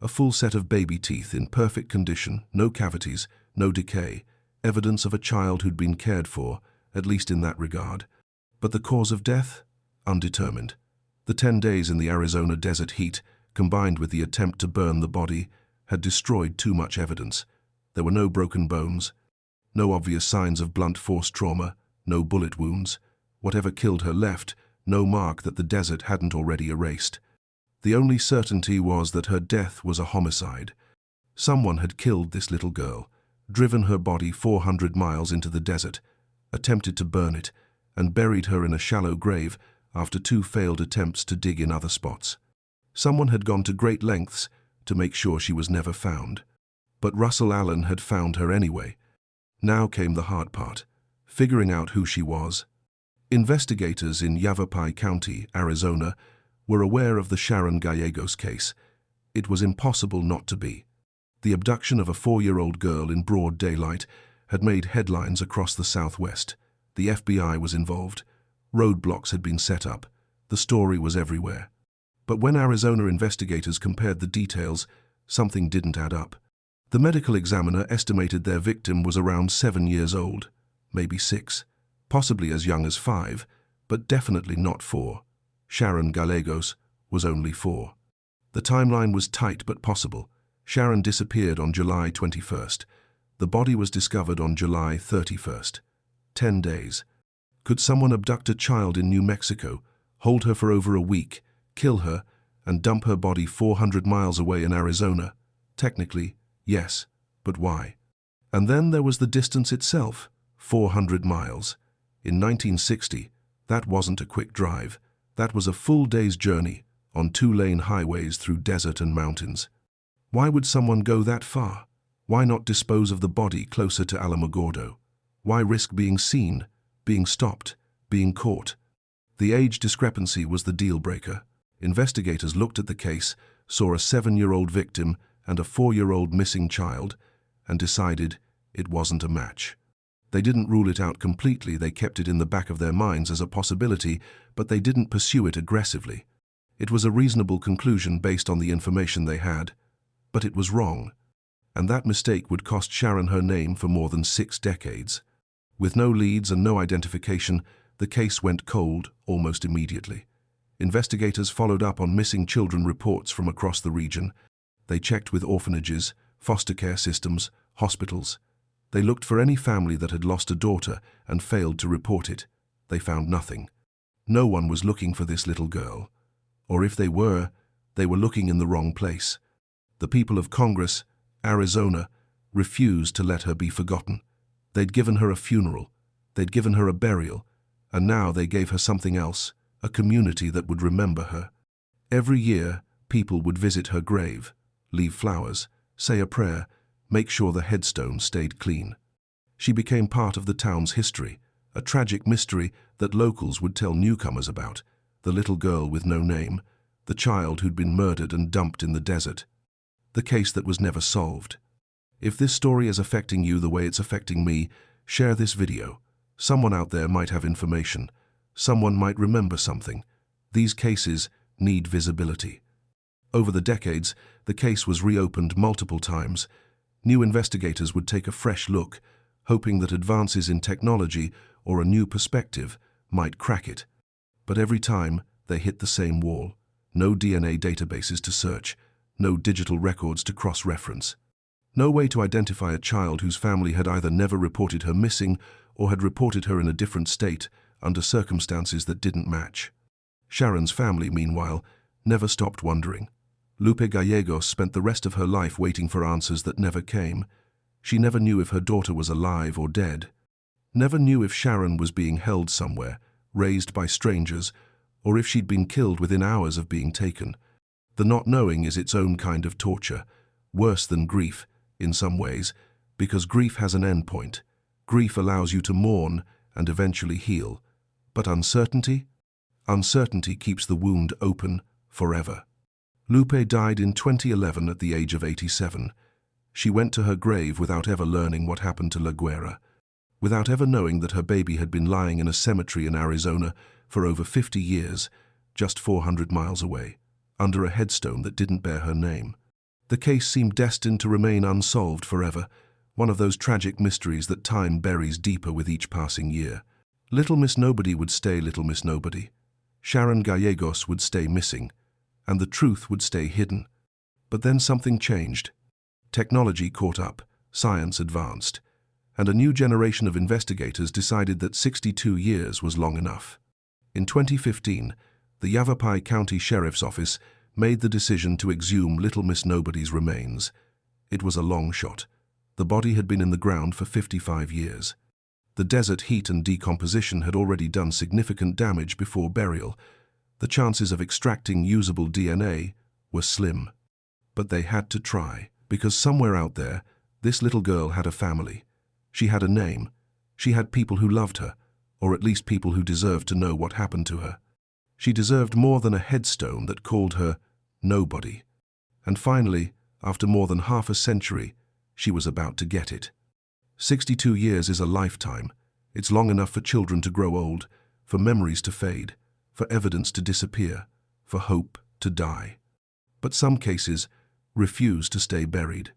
a full set of baby teeth in perfect condition, no cavities, no decay, evidence of a child who'd been cared for, at least in that regard. But the cause of death? Undetermined. The 10 days in the Arizona desert heat, combined with the attempt to burn the body, had destroyed too much evidence. There were no broken bones, no obvious signs of blunt force trauma, no bullet wounds. Whatever killed her left no mark that the desert hadn't already erased. The only certainty was that her death was a homicide. Someone had killed this little girl, driven her body 400 miles into the desert, attempted to burn it, and buried her in a shallow grave after 2 failed attempts to dig in other spots. Someone had gone to great lengths to make sure she was never found. But Russell Allen had found her anyway. Now came the hard part, figuring out who she was. Investigators in Yavapai County, Arizona, were aware of the Sharon Gallegos case. It was impossible not to be. The abduction of a 4-year-old girl in broad daylight had made headlines across the Southwest. The FBI was involved. Roadblocks had been set up. The story was everywhere. But when Arizona investigators compared the details, something didn't add up. The medical examiner estimated their victim was around 7 years old, maybe 6, possibly as young as 5, but definitely not 4. Sharon Gallegos was only 4. The timeline was tight but possible. Sharon disappeared on July 21st. The body was discovered on July 31st. 10 days. Could someone abduct a child in New Mexico, hold her for over a week, kill her, and dump her body 400 miles away in Arizona? Technically, yes, but why? And then there was the distance itself, 400 miles. In 1960, that wasn't a quick drive. That was a full day's journey on 2-lane highways through desert and mountains. Why would someone go that far? Why not dispose of the body closer to Alamogordo? Why risk being seen, being stopped, being caught? The age discrepancy was the deal-breaker. Investigators looked at the case, saw a 7-year-old victim and a 4-year-old missing child, and decided it wasn't a match. They didn't rule it out completely, they kept it in the back of their minds as a possibility, but they didn't pursue it aggressively. It was a reasonable conclusion based on the information they had, but it was wrong. And that mistake would cost Sharon her name for more than 6 decades. With no leads and no identification, the case went cold almost immediately. Investigators followed up on missing children reports from across the region. They checked with orphanages, foster care systems, hospitals. They looked for any family that had lost a daughter and failed to report it. They found nothing. No one was looking for this little girl. Or if they were looking in the wrong place. The people of Congress, Arizona, refused to let her be forgotten. They'd given her a funeral. They'd given her a burial. And now they gave her something else, a community that would remember her. Every year, people would visit her grave, leave flowers, say a prayer, make sure the headstone stayed clean. She became part of the town's history, a tragic mystery that locals would tell newcomers about, the little girl with no name, the child who'd been murdered and dumped in the desert. The case that was never solved. If this story is affecting you the way it's affecting me, share this video. Someone out there might have information. Someone might remember something. These cases need visibility. Over the decades, the case was reopened multiple times. New investigators would take a fresh look, hoping that advances in technology or a new perspective might crack it. But every time, they hit the same wall. No DNA databases to search, no digital records to cross-reference. No way to identify a child whose family had either never reported her missing or had reported her in a different state under circumstances that didn't match. Sharon's family, meanwhile, never stopped wondering. Lupe Gallegos spent the rest of her life waiting for answers that never came. She never knew if her daughter was alive or dead. Never knew if Sharon was being held somewhere, raised by strangers, or if she'd been killed within hours of being taken. The not knowing is its own kind of torture, worse than grief, in some ways, because grief has an end point. Grief allows you to mourn and eventually heal. But uncertainty? Uncertainty keeps the wound open forever. Lupe died in 2011 at the age of 87. She went to her grave without ever learning what happened to Güera, without ever knowing that her baby had been lying in a cemetery in Arizona for over 50 years, just 400 miles away, under a headstone that didn't bear her name. The case seemed destined to remain unsolved forever, One of those tragic mysteries that time buries deeper with each passing year. Little Miss Nobody would stay Little Miss Nobody. Sharon Gallegos would stay missing, and the truth would stay hidden. But then something changed. Technology caught up, science advanced, and a new generation of investigators decided that 62 years was long enough. In 2015, the Yavapai County Sheriff's Office made the decision to exhume Little Miss Nobody's remains. It was a long shot. The body had been in the ground for 55 years. The desert heat and decomposition had already done significant damage before burial. The chances of extracting usable DNA were slim. But they had to try, because somewhere out there, this little girl had a family. She had a name. She had people who loved her, or at least people who deserved to know what happened to her. She deserved more than a headstone that called her Nobody. And finally, after more than half a century, she was about to get it. 62 years is a lifetime. It's long enough for children to grow old, for memories to fade, for evidence to disappear, for hope to die. But some cases refuse to stay buried.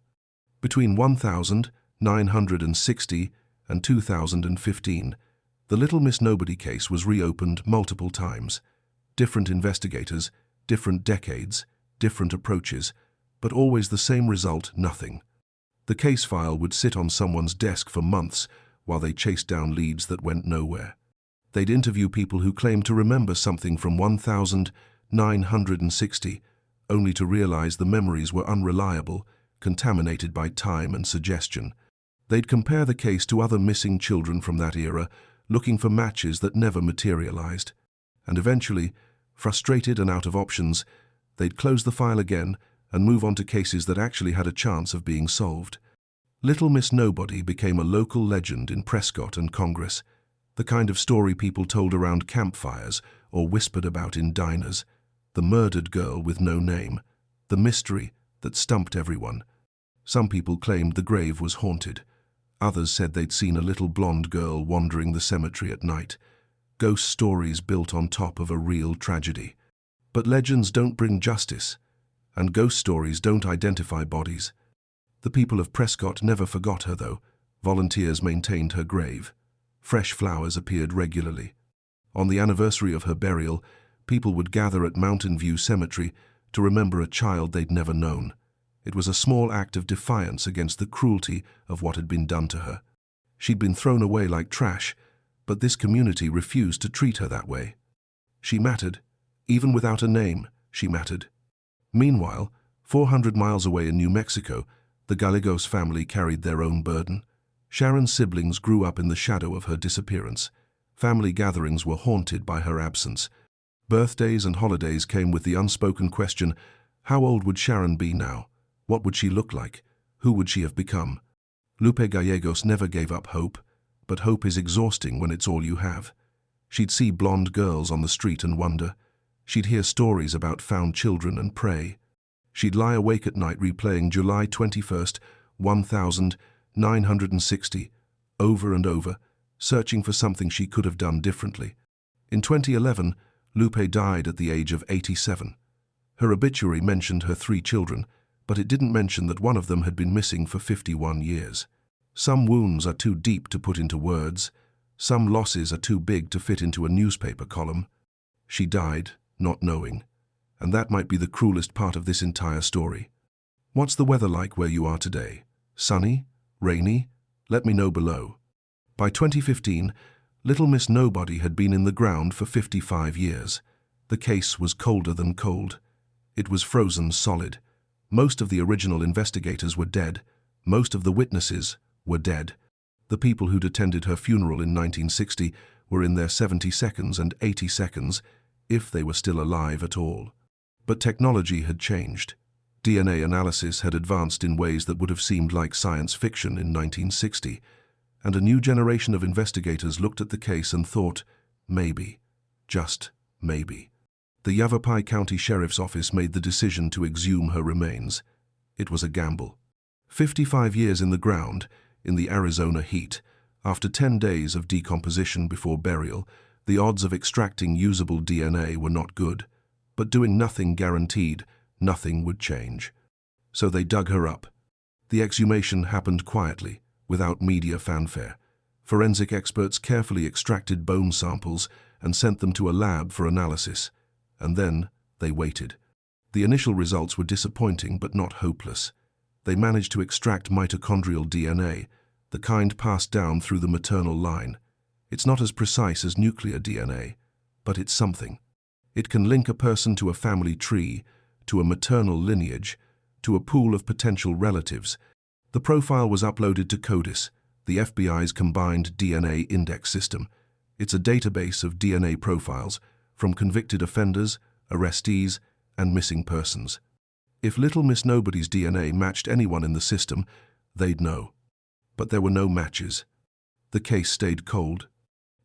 Between 1960 and 2015, the Little Miss Nobody case was reopened multiple times. Different investigators, different decades, different approaches, but always the same result: nothing. The case file would sit on someone's desk for months while they chased down leads that went nowhere. They'd interview people who claimed to remember something from 1960, only to realize the memories were unreliable, contaminated by time and suggestion. They'd compare the case to other missing children from that era, looking for matches that never materialized. And eventually, frustrated and out of options, they'd close the file again and move on to cases that actually had a chance of being solved. Little Miss Nobody became a local legend in Prescott and Congress, the kind of story people told around campfires or whispered about in diners, the murdered girl with no name, the mystery that stumped everyone. Some people claimed the grave was haunted. Others said they'd seen a little blonde girl wandering the cemetery at night. Ghost stories built on top of a real tragedy. But legends don't bring justice, and ghost stories don't identify bodies. The people of Prescott never forgot her, though. Volunteers maintained her grave. Fresh flowers appeared regularly. On the anniversary of her burial, people would gather at Mountain View Cemetery to remember a child they'd never known. It was a small act of defiance against the cruelty of what had been done to her. She'd been thrown away like trash, but this community refused to treat her that way. She mattered. Even without a name, she mattered. Meanwhile, 400 miles away in New Mexico, the Gallegos family carried their own burden. Sharon's siblings grew up in the shadow of her disappearance. Family gatherings were haunted by her absence. Birthdays and holidays came with the unspoken question: how old would Sharon be now? What would she look like? Who would she have become? Lupe Gallegos never gave up hope, but hope is exhausting when it's all you have. She'd see blonde girls on the street and wonder. She'd hear stories about found children and pray. She'd lie awake at night replaying July 21st, 1960, over and over, searching for something she could have done differently. In 2011, Lupe died at the age of 87. Her obituary mentioned her 3 children, but it didn't mention that one of them had been missing for 51 years. Some wounds are too deep to put into words. Some losses are too big to fit into a newspaper column. She died, not knowing. And that might be the cruelest part of this entire story. What's the weather like where you are today? Sunny? Rainy? Let me know below. By 2015, Little Miss Nobody had been in the ground for 55 years. The case was colder than cold. It was frozen solid. Most of the original investigators were dead. Most of the witnesses were dead. The people who'd attended her funeral in 1960 were in their 72nd and 82nd, if they were still alive at all. But technology had changed. DNA analysis had advanced in ways that would have seemed like science fiction in 1960, and a new generation of investigators looked at the case and thought, maybe, just maybe. The Yavapai County Sheriff's Office made the decision to exhume her remains. It was a gamble. 55 years in the ground, in the Arizona heat, after 10 days of decomposition before burial, the odds of extracting usable DNA were not good. But doing nothing guaranteed nothing would change. So they dug her up. The exhumation happened quietly, without media fanfare. Forensic experts carefully extracted bone samples and sent them to a lab for analysis. And then they waited. The initial results were disappointing but not hopeless. They managed to extract mitochondrial DNA, the kind passed down through the maternal line. It's not as precise as nuclear DNA, but it's something. It can link a person to a family tree, to a maternal lineage, to a pool of potential relatives. The profile was uploaded to CODIS, the FBI's combined DNA index system. It's a database of DNA profiles from convicted offenders, arrestees, and missing persons. If Little Miss Nobody's DNA matched anyone in the system, they'd know. But there were no matches. The case stayed cold.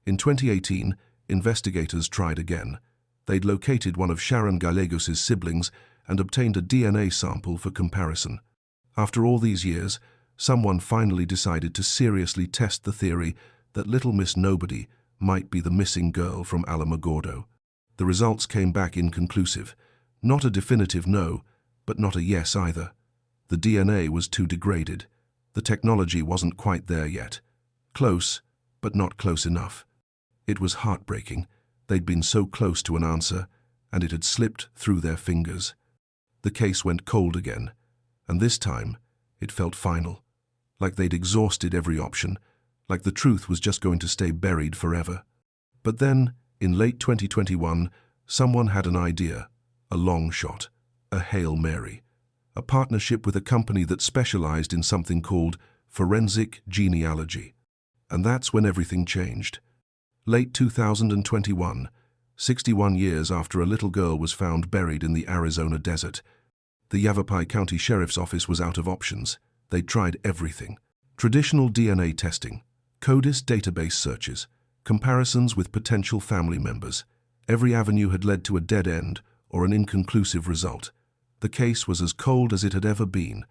In 2018, investigators tried again. They'd located one of Sharon Gallegos' siblings and obtained a DNA sample for comparison. After all these years, someone finally decided to seriously test the theory that Little Miss Nobody might be the missing girl from Alamogordo. The results came back inconclusive. Not a definitive no, but not a yes either. The DNA was too degraded. The technology wasn't quite there yet. Close, but not close enough. It was heartbreaking. They'd been so close to an answer, and it had slipped through their fingers. The case went cold again, and this time it felt final, like they'd exhausted every option, like the truth was just going to stay buried forever. But then, in late 2021, someone had an idea, a long shot, a Hail Mary, a partnership with a company that specialized in something called forensic genealogy. And that's when everything changed. Late 2021, 61 years after a little girl was found buried in the Arizona desert, the Yavapai County Sheriff's Office was out of options. They'd tried everything. Traditional DNA testing, CODIS database searches, comparisons with potential family members. Every avenue had led to a dead end or an inconclusive result. The case was as cold as it had ever been.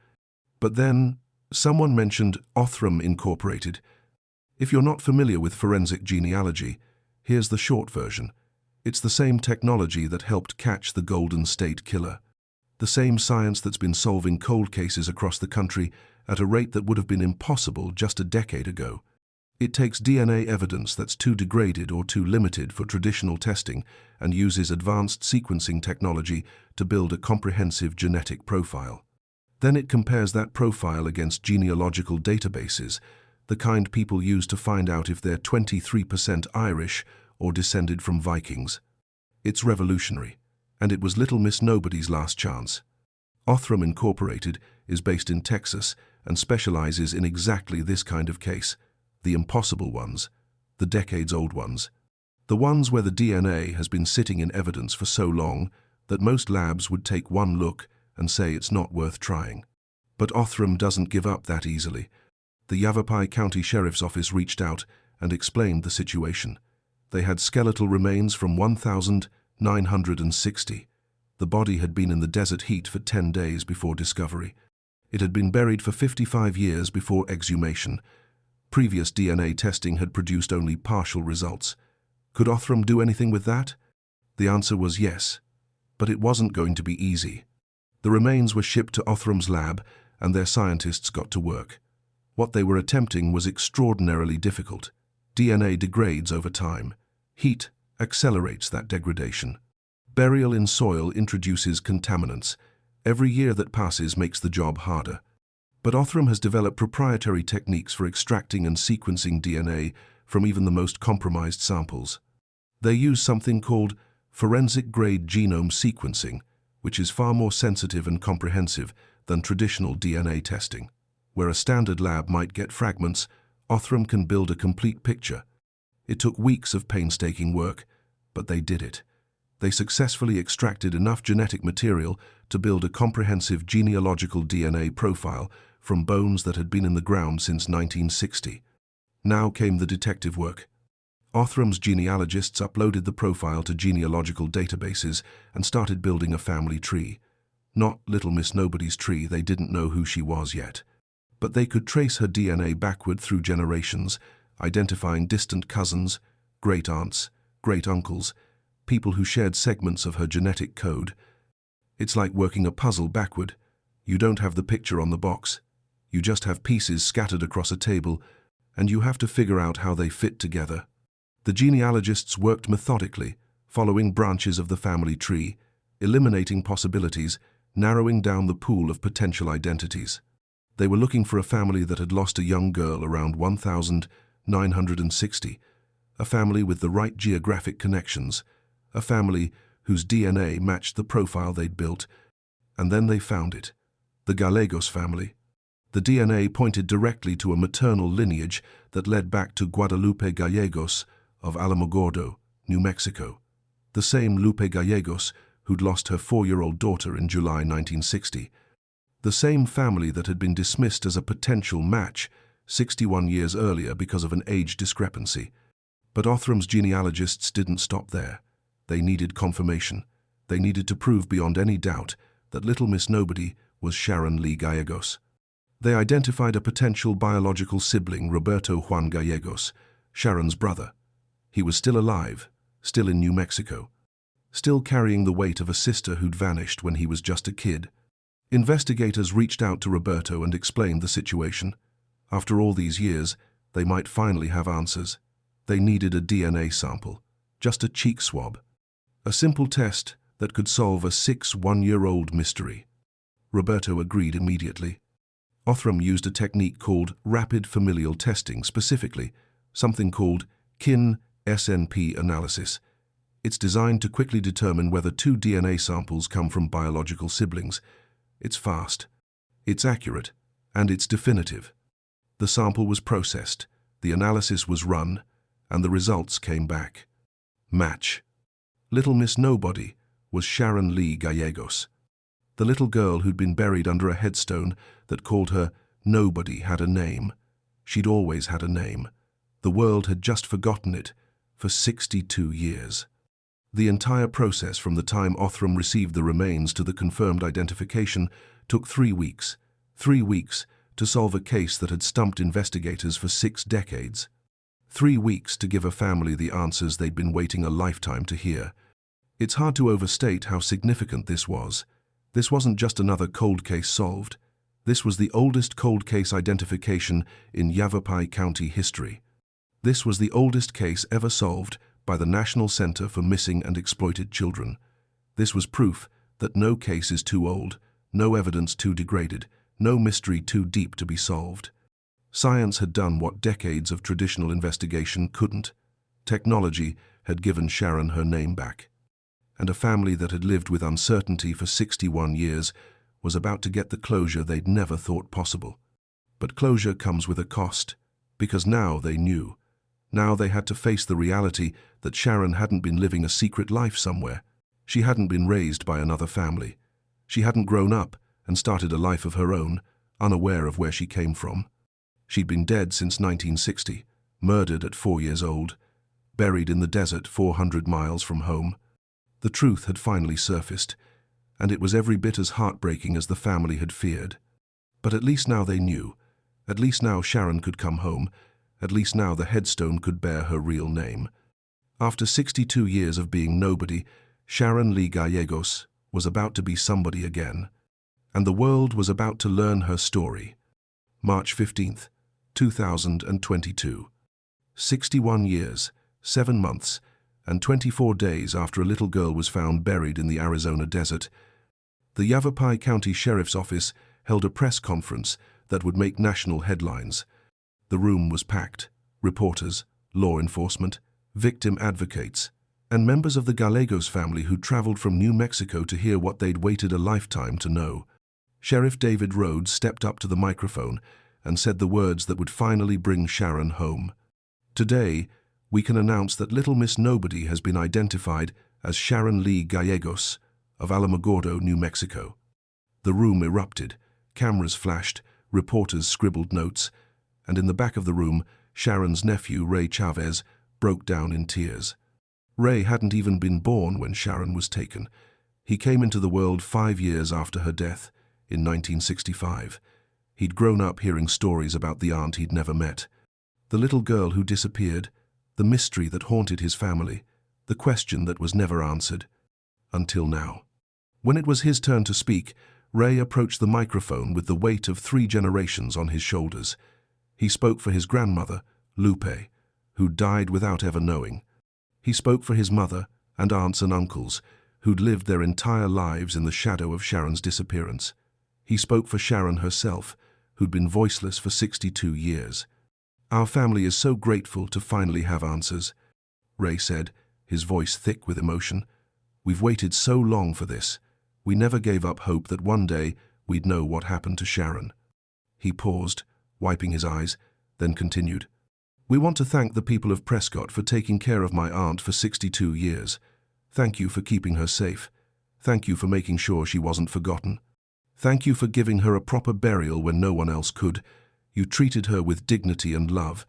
But then, someone mentioned Othram Incorporated. If you're not familiar with forensic genealogy, here's the short version. It's the same technology that helped catch the Golden State Killer. The same science that's been solving cold cases across the country at a rate that would have been impossible just a decade ago. It takes DNA evidence that's too degraded or too limited for traditional testing and uses advanced sequencing technology to build a comprehensive genetic profile. Then it compares that profile against genealogical databases, the kind people use to find out if they're 23% Irish or descended from Vikings. It's revolutionary, and it was Little Miss Nobody's last chance. Othram Incorporated is based in Texas and specializes in exactly this kind of case. The impossible ones, the decades-old ones, the ones where the DNA has been sitting in evidence for so long that most labs would take one look and say it's not worth trying. But Othram doesn't give up that easily. The Yavapai County Sheriff's Office reached out and explained the situation. They had skeletal remains from 1,960. The body had been in the desert heat for 10 days before discovery. It had been buried for 55 years before exhumation. Previous DNA testing had produced only partial results. Could Othram do anything with that? The answer was yes, but it wasn't going to be easy. The remains were shipped to Othram's lab, and their scientists got to work. What they were attempting was extraordinarily difficult. DNA degrades over time. Heat accelerates that degradation. Burial in soil introduces contaminants. Every year that passes makes the job harder. But Othram has developed proprietary techniques for extracting and sequencing DNA from even the most compromised samples. They use something called forensic-grade genome sequencing, which is far more sensitive and comprehensive than traditional DNA testing. Where a standard lab might get fragments, Othram can build a complete picture. It took weeks of painstaking work, but they did it. They successfully extracted enough genetic material to build a comprehensive genealogical DNA profile from bones that had been in the ground since 1960. Now came the detective work. Othram's genealogists uploaded the profile to genealogical databases and started building a family tree. Not Little Miss Nobody's tree, they didn't know who she was yet. But they could trace her DNA backward through generations, identifying distant cousins, great-aunts, great-uncles, people who shared segments of her genetic code. It's like working a puzzle backward. You don't have the picture on the box. You just have pieces scattered across a table, and you have to figure out how they fit together. The genealogists worked methodically, following branches of the family tree, eliminating possibilities, narrowing down the pool of potential identities. They were looking for a family that had lost a young girl around 1960, a family with the right geographic connections, a family whose DNA matched the profile they'd built, and then they found it. The Gallegos family. The DNA pointed directly to a maternal lineage that led back to Guadalupe Gallegos of Alamogordo, New Mexico. The same Lupe Gallegos who'd lost her 4-year-old daughter in July 1960. The same family that had been dismissed as a potential match 61 years earlier because of an age discrepancy. But Othram's genealogists didn't stop there. They needed confirmation. They needed to prove beyond any doubt that Little Miss Nobody was Sharon Lee Gallegos. They identified a potential biological sibling, Roberto Juan Gallegos, Sharon's brother. He was still alive, still in New Mexico, still carrying the weight of a sister who'd vanished when he was just a kid. Investigators reached out to Roberto and explained the situation. After all these years, they might finally have answers. They needed a DNA sample, just a cheek swab. A simple test that could solve a 1-year-old mystery. Roberto agreed immediately. Othram used a technique called rapid familial testing, specifically something called kin SNP analysis. It's designed to quickly determine whether 2 DNA samples come from biological siblings. It's fast, it's accurate, and it's definitive. The sample was processed, the analysis was run, and the results came back. Match. Little Miss Nobody was Sharon Lee Gallegos. The little girl who'd been buried under a headstone that called her Nobody had a name. She'd always had a name. The world had just forgotten it for 62 years. The entire process from the time Othram received the remains to the confirmed identification took 3 weeks. 3 weeks to solve a case that had stumped investigators for 6 decades. 3 weeks to give a family the answers they'd been waiting a lifetime to hear. It's hard to overstate how significant this was. This wasn't just another cold case solved. This was the oldest cold case identification in Yavapai County history. This was the oldest case ever solved by the National Center for Missing and Exploited Children. This was proof that no case is too old, no evidence too degraded, no mystery too deep to be solved. Science had done what decades of traditional investigation couldn't. Technology had given Sharon her name back. And a family that had lived with uncertainty for 61 years was about to get the closure they'd never thought possible. But closure comes with a cost, because now they knew. Now they had to face the reality that Sharon hadn't been living a secret life somewhere. She hadn't been raised by another family. She hadn't grown up and started a life of her own, unaware of where she came from. She'd been dead since 1960, murdered at 4 years old, buried in the desert 400 miles from home. The truth had finally surfaced, and it was every bit as heartbreaking as the family had feared. But at least now they knew. At least now Sharon could come home. At least now the headstone could bear her real name. After 62 years of being nobody, Sharon Lee Gallegos was about to be somebody again. And the world was about to learn her story. March 15th, 2022. 61 years, 7 months, and 24 days after a little girl was found buried in the Arizona desert, the Yavapai County Sheriff's Office held a press conference that would make national headlines. The room was packed. Reporters, law enforcement, victim advocates, and members of the Gallegos family who'd traveled from New Mexico to hear what they'd waited a lifetime to know. Sheriff David Rhodes stepped up to the microphone and said the words that would finally bring Sharon home. Today, we can announce that Little Miss Nobody has been identified as Sharon Lee Gallegos of Alamogordo, New Mexico. The room erupted, cameras flashed, reporters scribbled notes, and in the back of the room, Sharon's nephew, Ray Chavez, broke down in tears. Ray hadn't even been born when Sharon was taken. He came into the world 5 years after her death, in 1965. He'd grown up hearing stories about the aunt he'd never met. The little girl who disappeared, the mystery that haunted his family, the question that was never answered. Until now. When it was his turn to speak, Ray approached the microphone with the weight of 3 generations on his shoulders. He spoke for his grandmother, Lupe, who died without ever knowing. He spoke for his mother and aunts and uncles, who'd lived their entire lives in the shadow of Sharon's disappearance. He spoke for Sharon herself, who'd been voiceless for 62 years. "Our family is so grateful to finally have answers," Ray said, his voice thick with emotion. "We've waited so long for this. We never gave up hope that one day we'd know what happened to Sharon." He paused, wiping his eyes, then continued. "We want to thank the people of Prescott for taking care of my aunt for 62 years. Thank you for keeping her safe. Thank you for making sure she wasn't forgotten. Thank you for giving her a proper burial when no one else could. You treated her with dignity and love,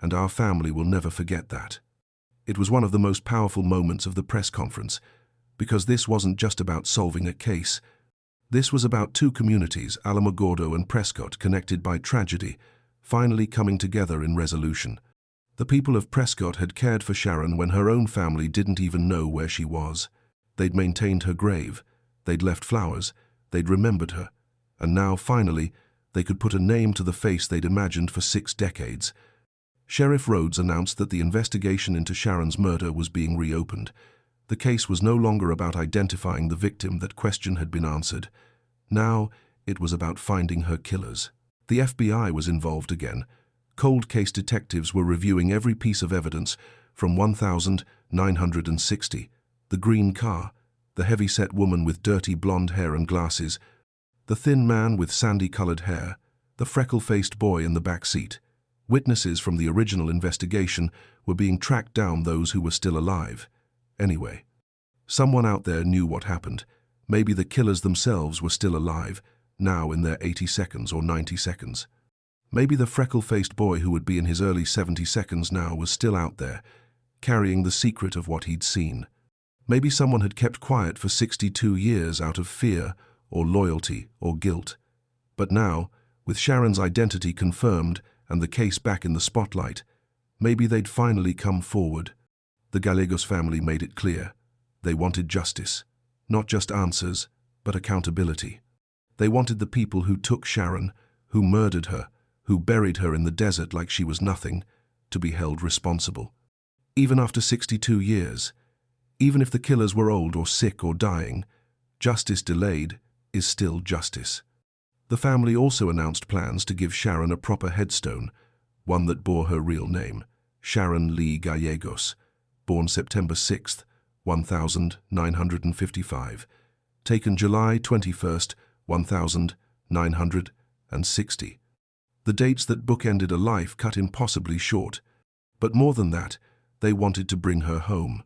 and our family will never forget that." It was one of the most powerful moments of the press conference, because this wasn't just about solving a case. This was about 2 communities, Alamogordo and Prescott, connected by tragedy, finally coming together in resolution. The people of Prescott had cared for Sharon when her own family didn't even know where she was. They'd maintained her grave, they'd left flowers, they'd remembered her, and now, finally, they could put a name to the face they'd imagined for 6 decades. Sheriff Rhodes announced that the investigation into Sharon's murder was being reopened. The case was no longer about identifying the victim. That question had been answered. Now, it was about finding her killers. The FBI was involved again. Cold case detectives were reviewing every piece of evidence from 1960, the green car, the heavy-set woman with dirty blonde hair and glasses, the thin man with sandy-colored hair, the freckle-faced boy in the back seat. Witnesses from the original investigation were being tracked down, those who were still alive. Anyway, someone out there knew what happened. Maybe the killers themselves were still alive, now in their 82nd or 92nd. Maybe the freckle-faced boy who would be in his early 72nd now was still out there, carrying the secret of what he'd seen. Maybe someone had kept quiet for 62 years out of fear or loyalty or guilt. But now, with Sharon's identity confirmed and the case back in the spotlight, maybe they'd finally come forward. The Gallegos family made it clear. They wanted justice. Not just answers, but accountability. They wanted the people who took Sharon, who murdered her, who buried her in the desert like she was nothing, to be held responsible. Even after 62 years, even if the killers were old or sick or dying, justice delayed is still justice. The family also announced plans to give Sharon a proper headstone, one that bore her real name, Sharon Lee Gallegos, born September 6, 1955, taken July 21, 1960. The dates that bookended a life cut impossibly short. But more than that, they wanted to bring her home.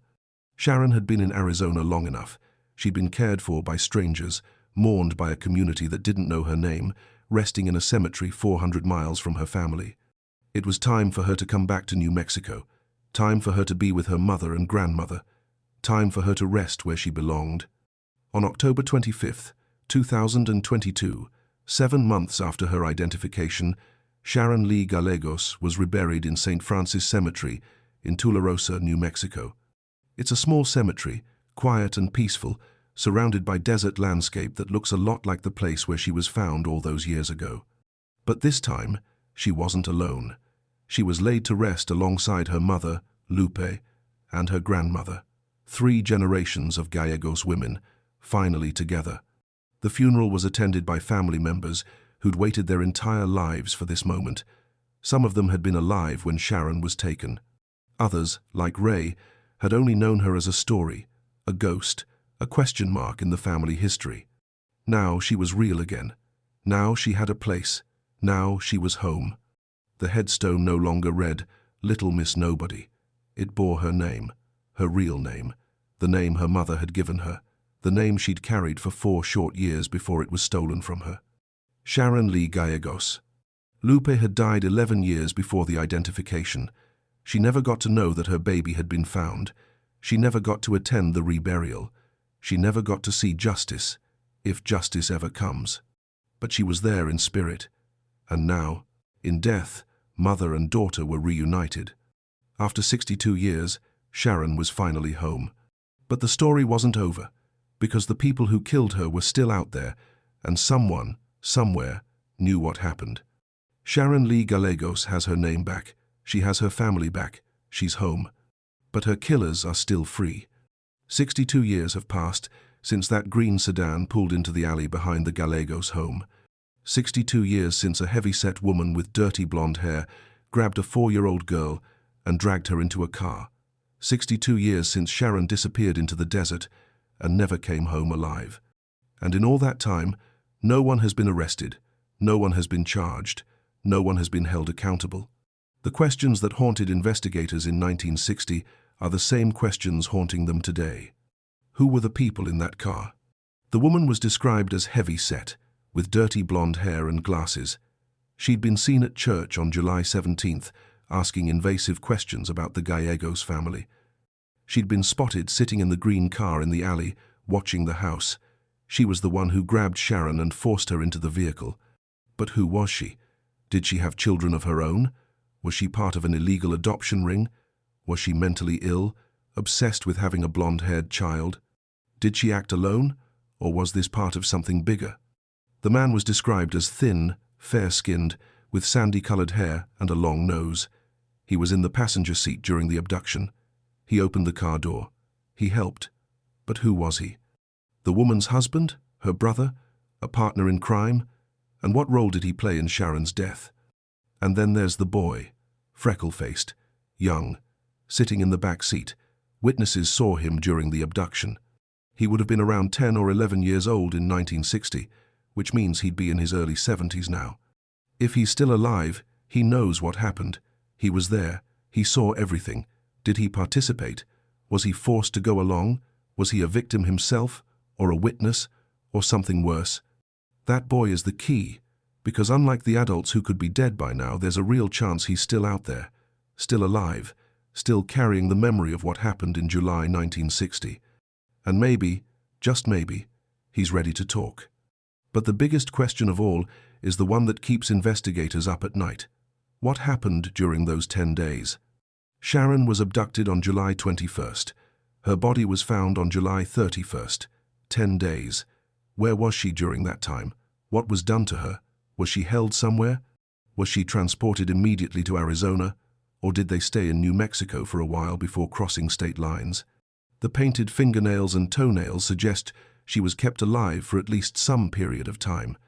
Sharon had been in Arizona long enough. She'd been cared for by strangers, mourned by a community that didn't know her name, resting in a cemetery 400 miles from her family. It was time for her to come back to New Mexico, time for her to be with her mother and grandmother, time for her to rest where she belonged. On October 25, 2022, 7 months after her identification, Sharon Lee Gallegos was reburied in St. Francis Cemetery in Tularosa, New Mexico. It's a small cemetery, quiet and peaceful, surrounded by desert landscape that looks a lot like the place where she was found all those years ago. But this time, she wasn't alone. She was laid to rest alongside her mother, Lupe, and her grandmother, 3 generations of Gallegos women, finally together. The funeral was attended by family members who'd waited their entire lives for this moment. Some of them had been alive when Sharon was taken. Others, like Ray, had only known her as a story, a ghost, a question mark in the family history. Now she was real again. Now she had a place. Now she was home. The headstone no longer read, "Little Miss Nobody." It bore her name, her real name, the name her mother had given her, the name she'd carried for 4 short years before it was stolen from her. Sharon Lee Gallegos. Lupe had died 11 years before the identification. She never got to know that her baby had been found. She never got to attend the reburial. She never got to see justice, if justice ever comes. But she was there in spirit. And now, in death, mother and daughter were reunited. After 62 years, Sharon was finally home. But the story wasn't over, because the people who killed her were still out there, and someone, somewhere, knew what happened. Sharon Lee Gallegos has her name back. She has her family back. She's home. But her killers are still free. 62 years have passed since that green sedan pulled into the alley behind the Gallegos home. 62 years since a heavy-set woman with dirty blonde hair grabbed a 4-year-old girl and dragged her into a car. 62 years since Sharon disappeared into the desert and never came home alive. And in all that time, no one has been arrested, no one has been charged, no one has been held accountable. The questions that haunted investigators in 1960 are the same questions haunting them today. Who were the people in that car? The woman was described as heavy-set, with dirty blonde hair and glasses. She'd been seen at church on July 17th, asking invasive questions about the Gallegos family. She'd been spotted sitting in the green car in the alley, watching the house. She was the one who grabbed Sharon and forced her into the vehicle. But who was she? Did she have children of her own? Was she part of an illegal adoption ring? Was she mentally ill, obsessed with having a blonde-haired child? Did she act alone, or was this part of something bigger? The man was described as thin, fair-skinned, with sandy-colored hair and a long nose. He was in the passenger seat during the abduction. He opened the car door. He helped. But who was he? The woman's husband? Her brother? A partner in crime? And what role did he play in Sharon's death? And then there's the boy, freckle-faced, young, sitting in the back seat. Witnesses saw him during the abduction. He would have been around 10 or 11 years old in 1960, which means he'd be in his early 70s now. If he's still alive, he knows what happened. He was there. He saw everything. Did he participate? Was he forced to go along? Was he a victim himself, or a witness, or something worse? That boy is the key, because unlike the adults who could be dead by now, there's a real chance he's still out there, still alive, still carrying the memory of what happened in July 1960. And maybe, just maybe, he's ready to talk. But the biggest question of all is the one that keeps investigators up at night. What happened during those 10 days? Sharon was abducted on July 21st. Her body was found on July 31st. 10 days. Where was she during that time? What was done to her? Was she held somewhere? Was she transported immediately to Arizona? Or did they stay in New Mexico for a while before crossing state lines? The painted fingernails and toenails suggest she was kept alive for at least some period of time.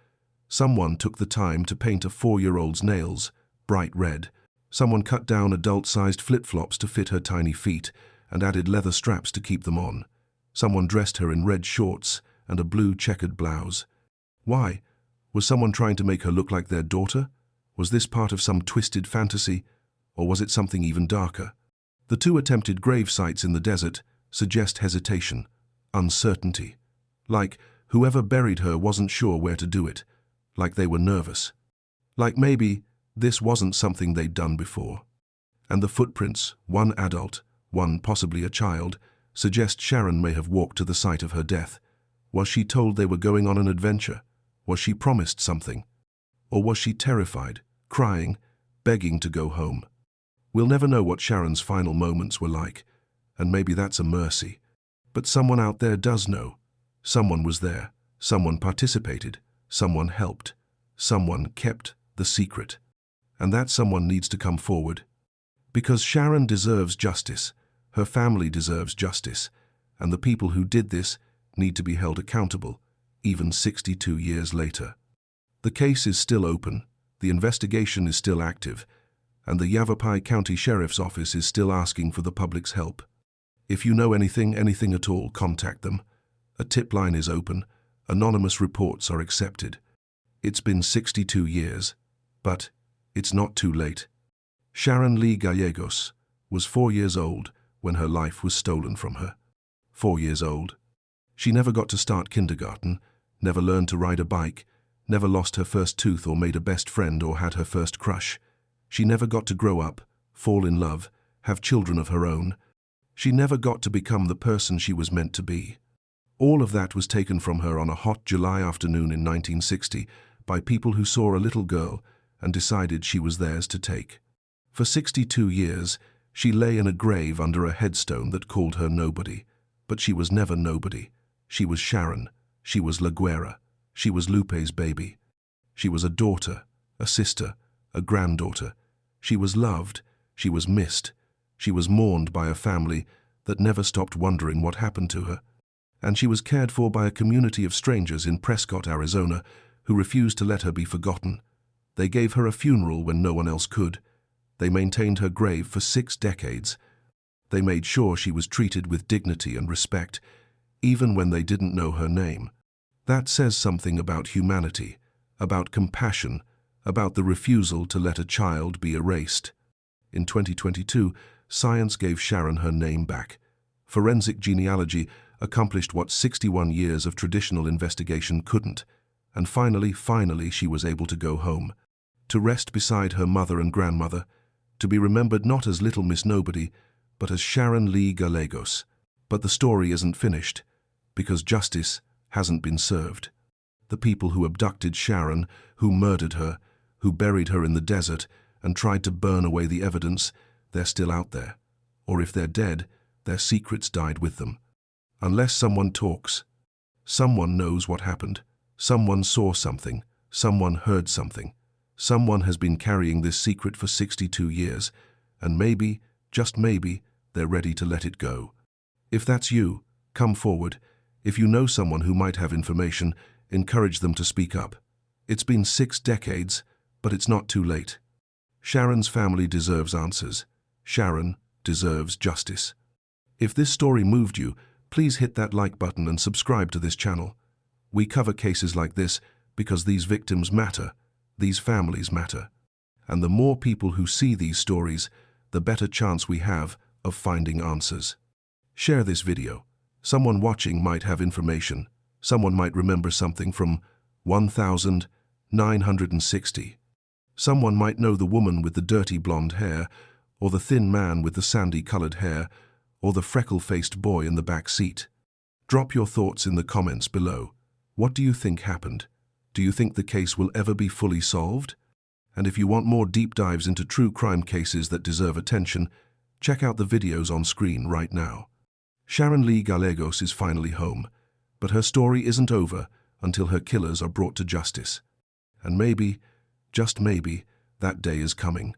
Someone took the time to paint a 4-year-old's nails bright red. Someone cut down adult-sized flip-flops to fit her tiny feet and added leather straps to keep them on. Someone dressed her in red shorts and a blue checkered blouse. Why? Was someone trying to make her look like their daughter? Was this part of some twisted fantasy, or was it something even darker? The 2 attempted grave sites in the desert suggest hesitation, uncertainty. Like whoever buried her wasn't sure where to do it, like they were nervous. Like maybe this wasn't something they'd done before. And the footprints, one adult, one possibly a child, suggest Sharon may have walked to the site of her death. Was she told they were going on an adventure? Was she promised something? Or was she terrified, crying, begging to go home? We'll never know what Sharon's final moments were like, and maybe that's a mercy. But someone out there does know. Someone was there, someone participated, someone helped, someone kept the secret. And that someone needs to come forward. Because Sharon deserves justice, her family deserves justice, and the people who did this need to be held accountable, even 62 years later. The case is still open, the investigation is still active, and the Yavapai County Sheriff's Office is still asking for the public's help. If you know anything at all, contact them. A tip line is open, anonymous reports are accepted. It's been 62 years, but it's not too late. Sharon Lee Gallegos was 4 years old when her life was stolen from her. 4 years old. She never got to start kindergarten, never learned to ride a bike, never lost her first tooth or made a best friend or had her first crush. She never got to grow up, fall in love, have children of her own. She never got to become the person she was meant to be. All of that was taken from her on a hot July afternoon in 1960 by people who saw a little girl and decided she was theirs to take. For 62 years, she lay in a grave under a headstone that called her nobody. But she was never nobody. She was Sharon. She was Güera. She was Lupe's baby. She was a daughter, a sister, a granddaughter. She was loved, she was missed, she was mourned by a family that never stopped wondering what happened to her. And she was cared for by a community of strangers in Prescott, Arizona, who refused to let her be forgotten. They gave her a funeral when no one else could. They maintained her grave for 6 decades. They made sure she was treated with dignity and respect, even when they didn't know her name. That says something about humanity, about compassion, about the refusal to let a child be erased. In 2022, science gave Sharon her name back. Forensic genealogy accomplished what 61 years of traditional investigation couldn't. And finally, she was able to go home, to rest beside her mother and grandmother, to be remembered not as Little Miss Nobody, but as Sharon Lee Gallegos. But the story isn't finished, because justice hasn't been served. The people who abducted Sharon, who murdered her, who buried her in the desert and tried to burn away the evidence, they're still out there. Or if they're dead, their secrets died with them. Unless someone talks, someone knows what happened. Someone saw something. Someone heard something. Someone has been carrying this secret for 62 years, and maybe, just maybe, they're ready to let it go. If that's you, come forward. If you know someone who might have information, encourage them to speak up. It's been 6 decades, but it's not too late. Sharon's family deserves answers. Sharon deserves justice. If this story moved you, please hit that like button and subscribe to this channel. We cover cases like this because these victims matter, these families matter. And the more people who see these stories, the better chance we have of finding answers. Share this video. Someone watching might have information. Someone might remember something from 1960. Someone might know the woman with the dirty blonde hair, or the thin man with the sandy-colored hair, or the freckle-faced boy in the back seat. Drop your thoughts in the comments below. What do you think happened? Do you think the case will ever be fully solved? And if you want more deep dives into true crime cases that deserve attention, check out the videos on screen right now. Sharon Lee Gallegos is finally home, but her story isn't over until her killers are brought to justice. And maybe, just maybe, that day is coming.